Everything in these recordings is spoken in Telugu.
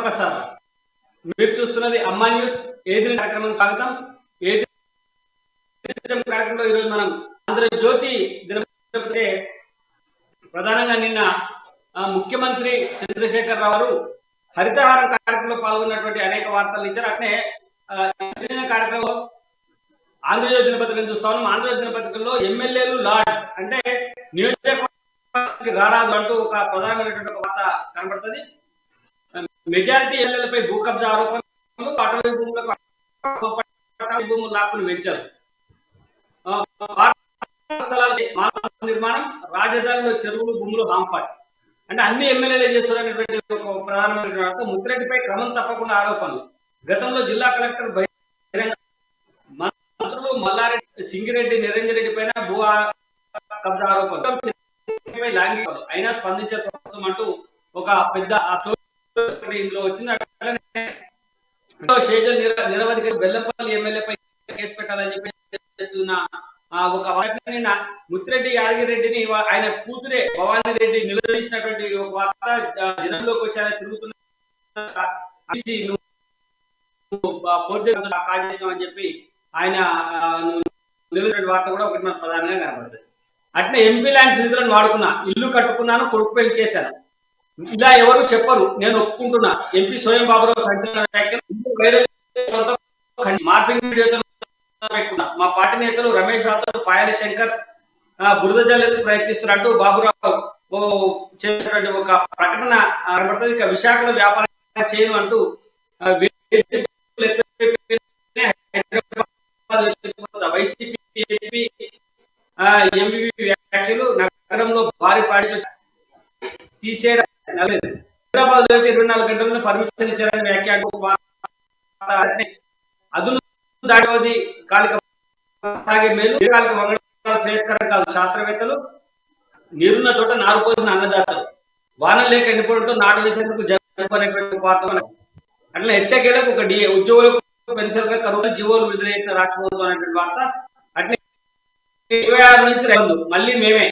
ప్రసాద్. మీరు చూస్తున్నది అమ్మా న్యూస్. ఏది కార్యక్రమం స్వాగతం. ఏది కార్యక్రమంలో ఈరోజు మనం ఆంధ్రజ్యోతి దినపత్రిక ప్రధానంగా నిన్న ముఖ్యమంత్రి చంద్రశేఖర్ రావు గారు హరితహారం కార్యక్రమంలో పాల్గొన్నటువంటి అనేక వార్తలు ఇచ్చారు. అట్నే కార్యక్రమంలో ఆంధ్రజ్యోతి దినపత్రికను చూస్తా ఉన్నాం. ఆంధ్రజ్యోతి దినపత్రికల్లో ఎమ్మెల్యేలు లార్డ్స్ అంటే నియోజకవర్గానికి రారాదు అంటూ ఒక ప్రధానమైనటువంటి ఒక వార్త కనబడుతుంది. మెజారిటీ ఎమ్మెల్యేలపై భూ కబ్జా ఆరోపణలు, అటవీ భూములు లాక్కుని పెంచారు. నిర్మాణం, రాజధానిలో చెరువులు, భూములు హాంఫర్ట్ అంటే అన్ని ఎమ్మెల్యేలు చేస్తున్నటువంటి ఒక ప్రధానమైన ముత్తిరెడ్డిపై క్రమం తప్పకుండా ఆరోపణలు. గతంలో జిల్లా కలెక్టర్ మంత్రులు మల్లారెడ్డి, సింగిరెడ్డి, నిరంజన్ రెడ్డి పైన భూ కబ్జా ఆరోపణలు, అయినా స్పందించే ప్రభుత్వం అంటూ ఒక పెద్ద ఇందులో వచ్చింది. నిరవధిక బెల్లంపల్లి ఎమ్మెల్యేపై కేసు పెట్టాలని చెప్పి ఒక వార్త ముత్తిరెడ్డి యాదగిరెడ్డిని ఆయన కూతురే భవానీ రెడ్డి నిలదీసినటువంటి ఒక వార్త జనంలోకి వచ్చారని తిరుగుతున్న అని చెప్పి ఆయన నిలబడిన వార్త కూడా ఒకటి మనకు ప్రధానంగా కనబడుతుంది. అట్నే ఎంపీ ల్యాండ్స్ నిధులను వాడుకున్నా, ఇల్లు కట్టుకున్నాను, కొడుకు పెళ్లి చేశాను, ఇలా ఎవరు చెప్పరు, నేను ఒప్పుకుంటున్నా. ఎంపీ స్వయం బాబురావు సంచలన వ్యాఖ్యలు. మార్పింగ్ వీడియోతో మా పార్టీ నేతలు రమేష్ రావు, పాయల శంకర్ బురద జల్లేందుకు ప్రయత్నిస్తున్నట్టు బాబురావు చేసినటువంటి ఒక ప్రకటన కనబడుతుంది. ఇక విశాఖలో వ్యాపారం చేయను అంటూ వైసీపీ ఎంపీ వ్యాఖ్యలు. నగరంలో భారీ పార్టీలు తీసేయడం, హైదరాబాద్ లో 24 గంటల్లో పర్మిషన్ ఇచ్చారని వ్యాఖ్యానం. అదును దాటవది కాలిక మేలు, శ్రేష్కరం కాదు. శాస్త్రవేత్తలు నీరున్న చోట నారు పోసిన అన్నదాతలు, వానలు లేక ఎండిపోవడంతో నాటు వేసేందుకు జరుగుతున్నటువంటి వార్త. అట్లా ఎట్టకేలకు ఒక ఉద్యోగులకు పెన్షన్ గా కరువు జీవోలు విడుదల చేసిన రాష్ట్ర ప్రభుత్వం అనేటువంటి వార్త. అట్లే 26 నుంచి మళ్ళీ మేమే.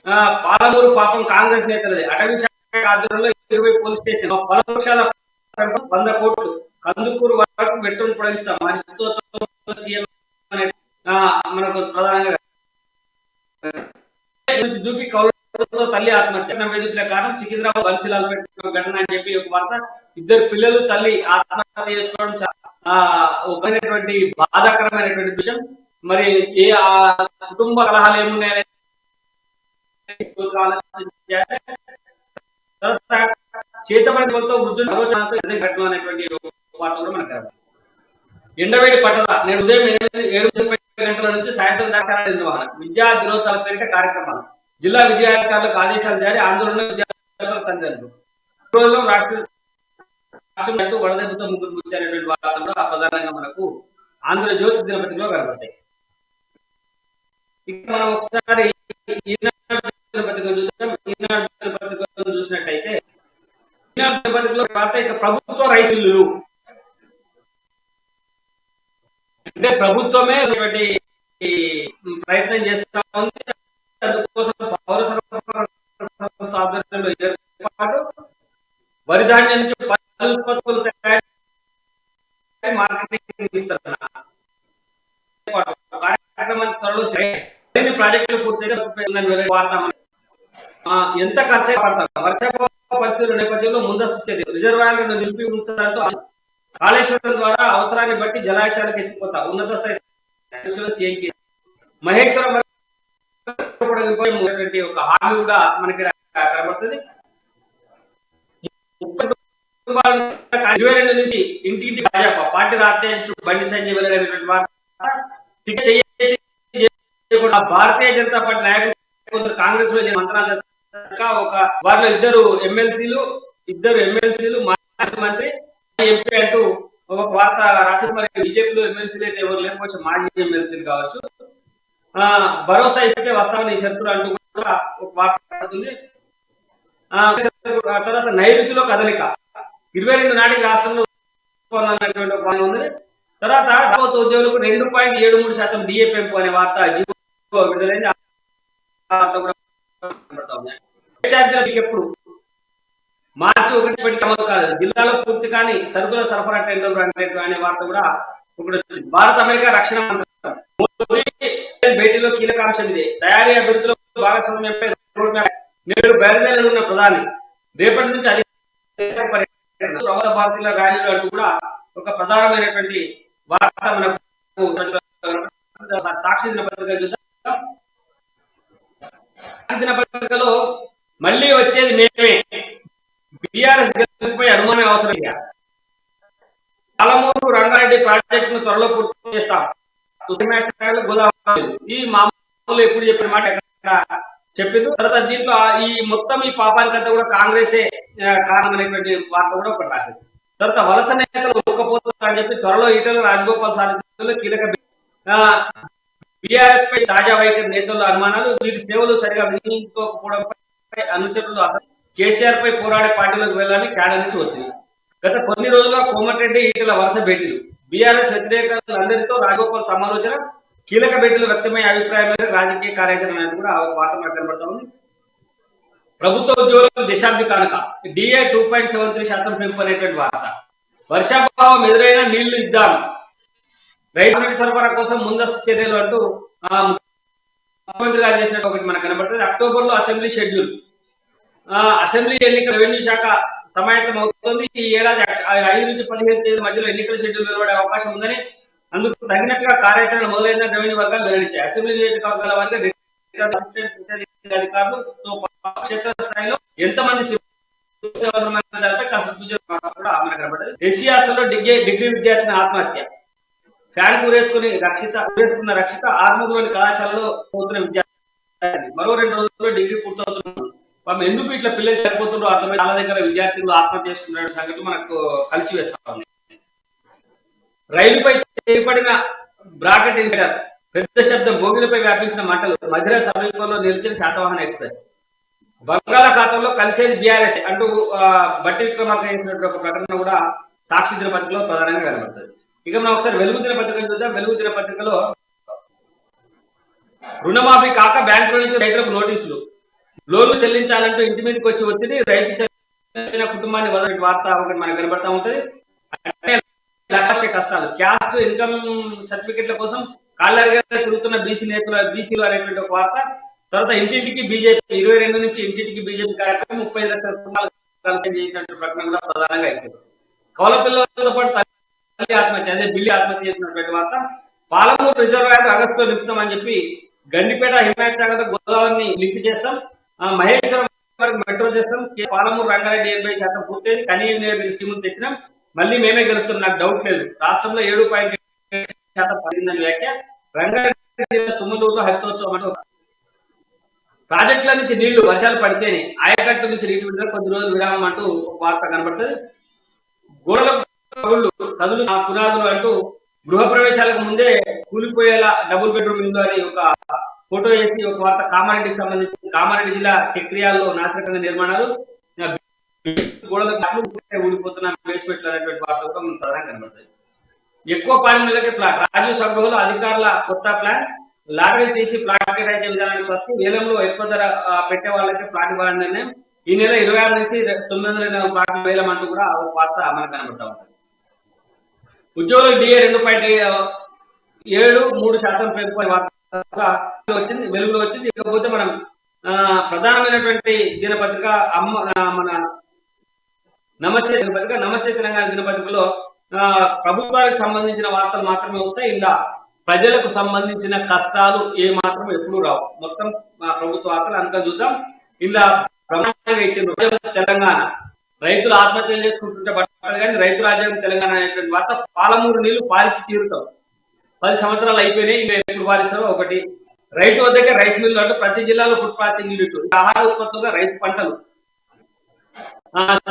పాలమూరు పాపం కాంగ్రెస్ నేతలది. అటవీ శాఖ ఆధ్వర్యంలో 20 పోలీస్ స్టేషన్, పలవృక్షాల 100 కోట్లు, కందుకూరు వరకు పెట్టుబడి పొడిస్తాం. సీఎం మనకు ప్రధానంగా దూపి కౌలుతో తల్లి ఆత్మహత్య వేదికల కారణం సికింద్రాబాద్ బన్సీలాల్ పెట్టిన ఘటన అని చెప్పి ఒక వార్త. 2 పిల్లలు తల్లి ఆత్మహత్య చేసుకోవడం ఒకమైనటువంటి బాధాకరమైనటువంటి విషయం. మరి ఏ కుటుంబ కలహాలు ఏమున్నాయని చేతబడితో వృద్ధులు ఘటన అనేటువంటి వార్త కూడా మనకు. ఎండవేడి పట్టణ నేను ఉదయం 7:30 గంటల నుంచి సాయంత్రం దాకా నిర్వహణ. విద్యా దినోత్సవాల పేరిట కార్యక్రమాలు. జిల్లా విద్యాధికారులకు ఆదేశాలు జారీ. ఆందోళన విద్యార్థుల తల్లిదండ్రులు. రోజులో రాష్ట్ర వడదెబ్బతో ముగ్గురు మృతి అనేటువంటి వార్తలు ప్రధానంగా మనకు ఆంధ్రజ్యోతి దినపత్రికలో కనబడతాయి. ఇక్కడ మనం ఒకసారి చూసినట్టయితే దినపత్రికలో వార్త ఇక ప్రభుత్వ రైస్ మిల్లులు అంటే ప్రభుత్వమే ప్రయత్నం చేస్తా ఉంది. అందుకోసం పౌర సరఫరా సంస్థ ఆధ్వర్యంలో ఏర్పాటు, వరి ధాన్యం నుంచి పలు ఉత్పత్తులు మార్కెటింగ్ ఇస్తున్నారు. కార్యక్రమం త్వరలో ప్రాజెక్టులు పూర్తిగా ఎంత ఖర్చు పడతారు. వర్షాభావ పరిస్థితుల నేపథ్యంలో ముందస్తు చర్య, రిజర్వాయర్లను నిలిపి ఉంచాలంటూ కాళేశ్వరం ద్వారా అవసరాన్ని బట్టి జలాశయాలకు ఎత్తిపోతా. ఉన్నత స్థాయి మహేశ్వరం ఒక హామీ కూడా మనకి కనబడుతుంది. 22 నుంచి ఇంటింటి భాజపా పార్టీ రాష్ట్రీయుడు బండి సంజయ్ వెళ్ళినటువంటి భారతీయ జనతా పార్టీ నాయకులు కొందరు కాంగ్రెస్ లో మంత్రాలు ఒక వారిలో ఇద్దరు ఎమ్మెల్సీలు మాజీ మంత్రి ఎంపీ అంటూ ఒక వార్త రాసింది. మరి బీజేపీలో ఎమ్మెల్సీలు అయితే ఎవరు లేకపోవచ్చు, మాజీ ఎమ్మెల్సీలు కావచ్చు. భరోసా ఇస్తే వస్తామని షరతులు అంటూ కూడా ఒక వార్త పడుతుంది. తర్వాత నైరుతిలో కదలిక 22 నాటికి రాష్ట్రంలో ఉంది. తర్వాత ప్రభుత్వ ఉద్యోగులకు 2.73% డిఏ పెంపు అనే వార్త విడుదలైంది. ఎప్పుడు మార్చి 1 అమలు కాలేదు. జిల్లాలో పూర్తి కాని సరుకుల సరఫరా టెండర్లు అనే వార్త కూడా ఒకటి వచ్చింది. భారత అమెరికా రక్షణ మోదీ భేటీలో కీలక అంశం ఇదే. తయారీ అభివృద్ధిలో భాగస్వామ్యంపై నేడు బయలుదేరనున్న ప్రధాని రేపటి నుంచి ప్రబల భారతీయుల ర్యాలీలు అంటూ కూడా ఒక ప్రధానమైనటువంటి వార్త మనకు సాక్షి దినపత్రిక చూద్దాం. దినపత్రికలో మళ్ళీ వచ్చేది మేమే, బీఆర్ఎస్ గెలుపుపై అనుమానం అవసరం. పాలమూరు రంగారెడ్డి ప్రాజెక్టును త్వరలో పూర్తి చేస్తాం. గోదావరి ఈ మామూలు ఎప్పుడు చెప్పిన మాట ఎక్కడ చెప్పింది. తర్వాత దీంట్లో ఈ మొత్తం ఈ పాపానికంతా కూడా కాంగ్రెసే కారణమైనటువంటి వార్త కూడా ఒకటి రాసింది. తర్వాత వలస నేతలు ఒక్కపోతున్నారు అని చెప్పి త్వరలో ఈటల రాజగోపాల్ సారథ్యంలో కీలక బీఆర్ఎస్ పై తాజా వైఖరి నేతల అనుమానాలు. వీరి సేవలు సరిగా వినియోగించుకోకపోవడంపై అనుచరులు కేసీఆర్ పై పోరాడే పార్టీలకు వెళ్లాలని క్యాడర్ నుంచి వచ్చింది. గత కొన్ని రోజులుగా కోమటిరెడ్డి ఈటల వరుస భేటీలు, బీఆర్ఎస్ వ్యతిరేకలందరితో రాజగోపాల్ సమాలోచన, కీలక భేటీలు వ్యక్తమయ్యే అభిప్రాయం మేరకు రాజకీయ కార్యాచరణ అనేది కూడా వార్త కనబడతా ఉంది. ప్రభుత్వ ఉద్యోగులకు దశాబ్ది కానుక, డిఏ 2.73% పెంపు అనేటువంటి వార్త. వర్షాభావం ఎదురైన నీళ్లు ఇద్దాం, రైతు సరఫరా కోసం ముందస్తు చర్యలు అంటూ ముఖ్యమంత్రి గారు చేసినట్టు ఒకటి మనకు కనబడుతుంది. అక్టోబర్ లో అసెంబ్లీ షెడ్యూల్, అసెంబ్లీ ఎన్నికల రెవెన్యూ శాఖ సమాయత్తం అవుతుంది. ఈ ఏడాది 5 నుంచి 15 తేదీ మధ్యలో ఎన్నికల షెడ్యూల్ వెలువడే అవకాశం ఉందని, అందుకు తగినట్టుగా కార్యాచరణ మొదలైన రెవెన్యూ వర్గాలు వెల్లడించాయి. అసెంబ్లీ నియోజకవర్గాల వారికి అధికారులు క్షేత్రస్థాయిలో ఎంతమంది ఎస్సీ హాస్టల్లో డిగ్రీ విద్యార్థిని ఆత్మహత్య, ఫ్యాన్ ఊరేసుకున్న రక్షిత ఆర్మూరులోని కళాశాలలో పోతున్న విద్యార్థి మరో 2 రోజుల్లో డిగ్రీ పూర్తవుతున్నారు. ఎందుకు ఇట్లా పిల్లలు సరిపోతుండో అర్థమై చాలా దగ్గర విద్యార్థులు ఆత్మహత్య చేసుకున్న సంగతి మనకు కలిసి వేస్తా ఉంది. రైలుపై ఏర్పడిన బ్రాకెట్ ఇన్సిడెంట్, పెద్ద శబ్దం, భోగిలపై వ్యాపించిన మంటలు, మధ్య సమీపంలో నిలిచిన శాతవాహన ఎక్స్ప్రెస్. బంగాళాఖాతంలో కలిసేది బీఆర్ఎస్ అంటూ బట్టి విక్రమార్క చేసినటువంటి ఒక ప్రకటన కూడా సాక్షి దినపత్రికలో ప్రధానంగా కనబడుతుంది. ఇక మనం ఒకసారి వెలుగు దినపత్రిక చూద్దాం. వెలుగు దినపత్రికలో రుణమాఫీ కాక బ్యాంకుల నుంచి రైతులకు నోటీసులు, లోన్లు చెల్లించాలంటూ ఇంటి మీదకి వచ్చి ఒత్తిడి, రైతు చనిపోయిన కుటుంబాన్ని వదలని వార్త ఒకటి మనకు కనబడతా ఉంటుంది. లక్ష కష్టాలు, క్యాస్ట్ ఇన్కమ్ సర్టిఫికెట్ల కోసం కాళ్ళగా తిరుగుతున్న బీసీలు అనేటువంటి ఒక వార్త. తర్వాత ఇంటింటికి బీజేపీ 22 నుంచి ఇంటింటికి బీజేపీ కార్యక్రమం 30 లక్షల కుటుంబాలు చేసినటువంటి ప్రకటన కూడా ప్రధానంగా ఇచ్చింది. కౌల పిల్లలతో పాటు తల్లి ఆత్మహత్య, అదే బిల్లి ఆత్మహత్య చేసినటువంటి వార్త. పాలమూరు రిజర్వాయర్ ఆగస్టులో నింపుతామని చెప్పి గండిపేట హిమాయత్ సాగర్ గోదావరిని లింక్ చేస్తాం, మహేశ్వరం వరకు మెట్రో చేస్తాం, పాలమూరు రంగారెడ్డి 80% పూర్తయింది, కనీయ స్కీములు తెచ్చినాం, మళ్ళీ మేమే గెలుస్తాం, నాకు డౌట్ లేదు, రాష్ట్రంలో 7.7% పడిందని వ్యాఖ్య. రంగారెడ్డి తుమ్మలూరులో హరితోత్సవం అంటూ ప్రాజెక్టుల నుంచి నీళ్లు వర్షాలు పడితేనే, ఆయకట్టు నుంచి నీటి విడుదల కొద్ది రోజులు విరామం అంటూ వార్త కనబడుతుంది. గోడలకు కదులు పునాదులు అంటూ గృహ ప్రవేశాలకు ముందే కూలిపోయేలా డబుల్ బెడ్రూమ్ ఇల్లు అని ఒక ఫోటో వేసి ఒక వార్త. కామారెడ్డికి సంబంధించి కామారెడ్డి జిల్లా చక్రియాల్లో నాశనకంగా నిర్మాణాలు, గోడలకు ఊడిపోతున్న బేస్మెంట్లు అనేటువంటి వార్త కూడా మనం ప్రధానంగా కనబడుతుంది. ఎక్కువ పాలనలకే ప్లాట్, రాజీవ్ సభలో అధికారుల కొత్త ప్లాన్, లాటరీ తీసి ప్లాట్ కేటాయించే విధానానికి వస్తే వేలంలో ఎక్కువ ధర పెట్టే వాళ్ళకి ప్లాట్ ఇవ్వాలని నిర్ణయం. ఈ నెల 26 నుంచి 900 ప్లాట్లు వేలం అంటూ కూడా ఒక వార్త మనకు కనబడతా ఉంటుంది. ఉద్యోగులు డిఏ 2.73% పెంపు వార్త వచ్చింది, వెలుగులో వచ్చింది. ఇకపోతే మనం ప్రధానమైనటువంటి దినపత్రిక మన నమస్తే దినపత్రిక, నమస్తే తెలంగాణ దినపత్రికలో ప్రభుత్వానికి సంబంధించిన వార్తలు మాత్రమే వస్తాయి. ఇలా ప్రజలకు సంబంధించిన కష్టాలు ఏ మాత్రం ఎప్పుడు రావు. మొత్తం ప్రభుత్వ వార్తలు అంతా చూద్దాం. ఇలా ప్రమాణంగా ఇచ్చిన తెలంగాణ, రైతులు ఆత్మహత్యలు చేసుకుంటుంటే పట్టాలి కానీ రైతు రాజ్యాంగం తెలంగాణ అనేటువంటి వార్త. పాలమూరు నీళ్లు పాలించి తీరుతాం, 10 సంవత్సరాలు అయిపోయినాయి, ఇంకా ఎప్పుడు పాలిస్తారో ఒకటి. రైతు వద్దకే రైస్ మిల్లు అంటూ ప్రతి జిల్లాలో ఫుడ్ ప్రాసెసింగ్ యూనిట్, ఆహార ఉత్పత్తులుగా రైతు పంటలు.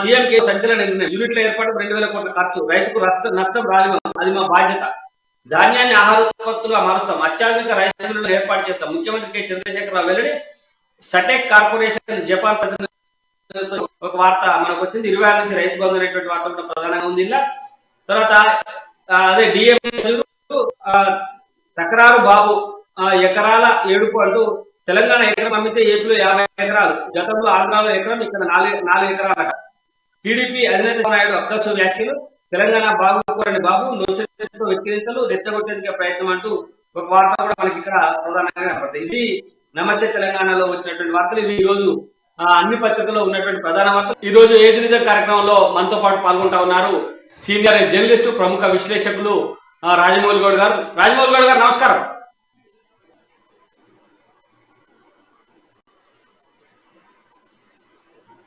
సీఎం కే సంచలన నిర్ణయం, యూనిట్ల ఏర్పాటు 2000 కోట్ల ఖర్చు, రైతుకు నష్టం రానివ్వం, అది మా బాధ్యత. ధాన్యాన్ని ఆహార ఉత్పత్తులుగా మారుస్తాం, అత్యాధునిక రైస్ మిల్లులు ఏర్పాటు చేస్తాం. ముఖ్యమంత్రి కె చంద్రశేఖరరావు వెల్లడి. సటెక్ కార్పొరేషన్ జపాన్ ప్రతినిధి ఒక వార్త మనకు వచ్చింది. 26 నుంచి రైతు బంధు అనేటువంటి వార్త కూడా ప్రధానంగా ఉంది. ఇలా తర్వాత అదే డిఎం తకరారు బాబు ఎకరాల ఏడుపు అంటూ తెలంగాణ ఎకరం అమ్మితే ఏపీలో 50 ఎకరాలు, గతంలో ఆంధ్రాలో ఎకరం, ఇక్కడ 4 ఎకరాల. టీడీపీ అధినేత నాయుడు అక్కసు వ్యాఖ్యలు, తెలంగాణ బాగుకోరని బాబు నోచెతో వ్యక్తిగతలు రెచ్చగొట్టేందుకు ప్రయత్నం అంటూ ఒక వార్త కూడా మనకి ఇక్కడ ప్రధానంగా కనపడుతుంది. ఇది నమస్తే తెలంగాణలో వచ్చినటువంటి వార్తలు. ఇది ఈ రోజు అన్ని పత్రికల్లో ఉన్నటువంటి ప్రధాన వార్తలు. ఈ రోజు ఏది నిజం కార్యక్రమంలో మనతో పాటు పాల్గొంటా ఉన్నారు సీనియర్ జర్నలిస్టు, ప్రముఖ విశ్లేషకులు రాజమౌళి గౌడ్ గారు. రాజమౌళి గౌడ్ గారు నమస్కారం.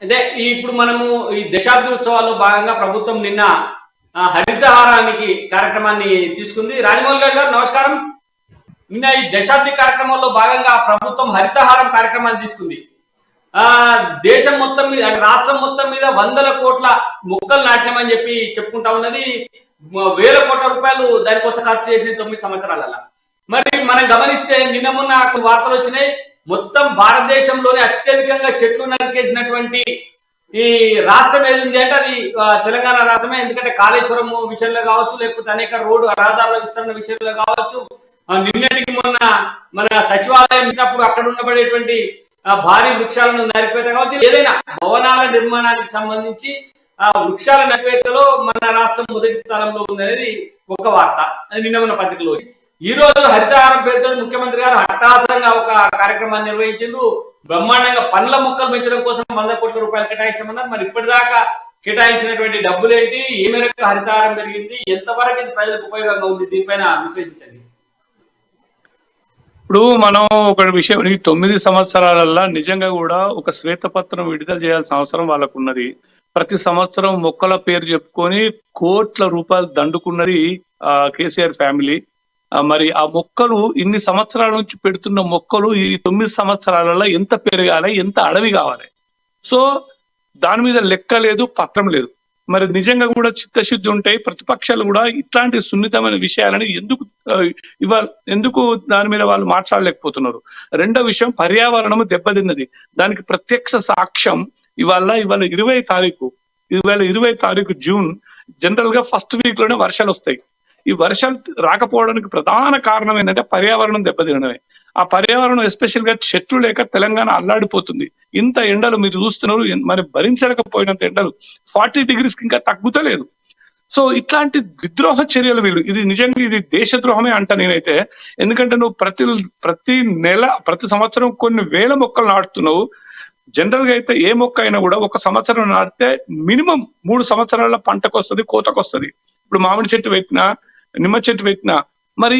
అదే ఇప్పుడు మనము ఈ దశాబ్ది ఉత్సవాల్లో భాగంగా ప్రభుత్వం నిన్న హరితహారానికి కార్యక్రమాన్ని తీసుకుంది. రాజమౌళి గారు నమస్కారం. నిన్న ఈ దశాబ్ది కార్యక్రమంలో భాగంగా ప్రభుత్వం హరితహారం కార్యక్రమాన్ని తీసుకుంది. దేశం మొత్తం మీద, రాష్ట్రం మొత్తం మీద 100 కోట్ల మొక్కలు నాటినామని చెప్పి చెప్పుకుంటా ఉన్నది. 1000 కోట్ల రూపాయలు దానికోసం ఖర్చు చేసింది 9 సంవత్సరాలలో. మరి మనం గమనిస్తే నిన్న మొన్న వార్తలు వచ్చినాయి. మొత్తం భారతదేశంలోనే అత్యధికంగా చెట్లు నరికేసినటువంటి ఈ రాష్ట్రం ఏది అంటే అది తెలంగాణ రాష్ట్రమే. ఎందుకంటే కాళేశ్వరం విషయంలో కావచ్చు, లేకపోతే అనేక రోడ్డు రహదారుల విస్తరణ విషయంలో కావచ్చు, నిన్నటికి మొన్న మన సచివాలయం ఇచ్చినప్పుడు అక్కడ ఉండబడేటువంటి భారీ వృక్షాలను నరికివేత కావచ్చు, ఏదైనా భవనాల నిర్మాణానికి సంబంధించి వృక్షాల నరికివేతలో మన రాష్ట్రం మొదటి స్థానంలో ఉందనేది ఒక వార్త. అది నిన్న మన పత్రికలో. ఈ రోజు హరితహారం పేరుతో ముఖ్యమంత్రి గారు అట్టహాసంగా ఒక కార్యక్రమాన్ని నిర్వహించిండు. బ్రహ్మాండంగా పండ్ల మొక్కలు పెంచడం కోసం 100 కోట్ల రూపాయలు కేటాయిస్తామన్నారు. మరి ఇప్పటిదాకా కేటాయించినటువంటి డబ్బులేంటి, ఏ మేరకు హరితహారం పెరిగింది, ఎంతవరకు ఇది ప్రజలకు ఉపయోగంగా ఉంది, దీనిపైన విశ్లేషించండి. ఇప్పుడు మనం ఒక విషయం, ఈ 9 సంవత్సరాలలో నిజంగా కూడా ఒక శ్వేతపత్రం విడుదల చేయాల్సిన అవసరం వాళ్ళకు ఉన్నది. ప్రతి సంవత్సరం మొక్కల పేరు చెప్పుకొని కోట్ల రూపాయలు దండుకున్నది కేసీఆర్ ఫ్యామిలీ. మరి ఆ మొక్కలు ఇన్ని సంవత్సరాల నుంచి పెడుతున్న మొక్కలు ఈ 9 సంవత్సరాలలో ఎంత పెరగాలి, ఎంత అడవి కావాలి. సో దాని మీద లెక్క లేదు, పత్రం లేదు. మరి నిజంగా కూడా చిత్తశుద్ధి ఉంటాయి ప్రతిపక్షాలు కూడా ఇట్లాంటి సున్నితమైన విషయాలని ఎందుకు దాని మీద వాళ్ళు మాట్లాడలేకపోతున్నారు. రెండో విషయం, పర్యావరణం దెబ్బతిన్నది. దానికి ప్రత్యక్ష సాక్ష్యం ఇవాళ 20 తారీఖు జూన్. జనరల్ గా ఫస్ట్ వీక్ లోనే వర్షాలు వస్తాయి. ఈ వర్షాలు రాకపోవడానికి ప్రధాన కారణం ఏంటంటే పర్యావరణం దెబ్బతినడమే. ఆ పర్యావరణం ఎస్పెషల్ గా చెట్లు లేక తెలంగాణ అల్లాడిపోతుంది. ఇంత ఎండలు మీరు చూస్తున్నారు, మరి భరించలేకపోయినంత ఎండలు 40 డిగ్రీస్ ఇంకా తగ్గుతలేదు. సో ఇట్లాంటి విద్రోహ చర్యలు వీళ్ళు, ఇది నిజంగా ఇది దేశద్రోహమే అంట నేనైతే. ఎందుకంటే నువ్వు ప్రతి సంవత్సరం కొన్ని వేల మొక్కలు నాటుతున్నావు. జనరల్ గా అయితే ఏ మొక్క అయినా కూడా ఒక సంవత్సరం నాటితే మినిమం 3 సంవత్సరాల పంటకు వస్తుంది, కోతకు వస్తుంది. ఇప్పుడు మామిడి చెట్టు పెట్టినా, నిమ్మ చెట్టు పెట్టినా, మరి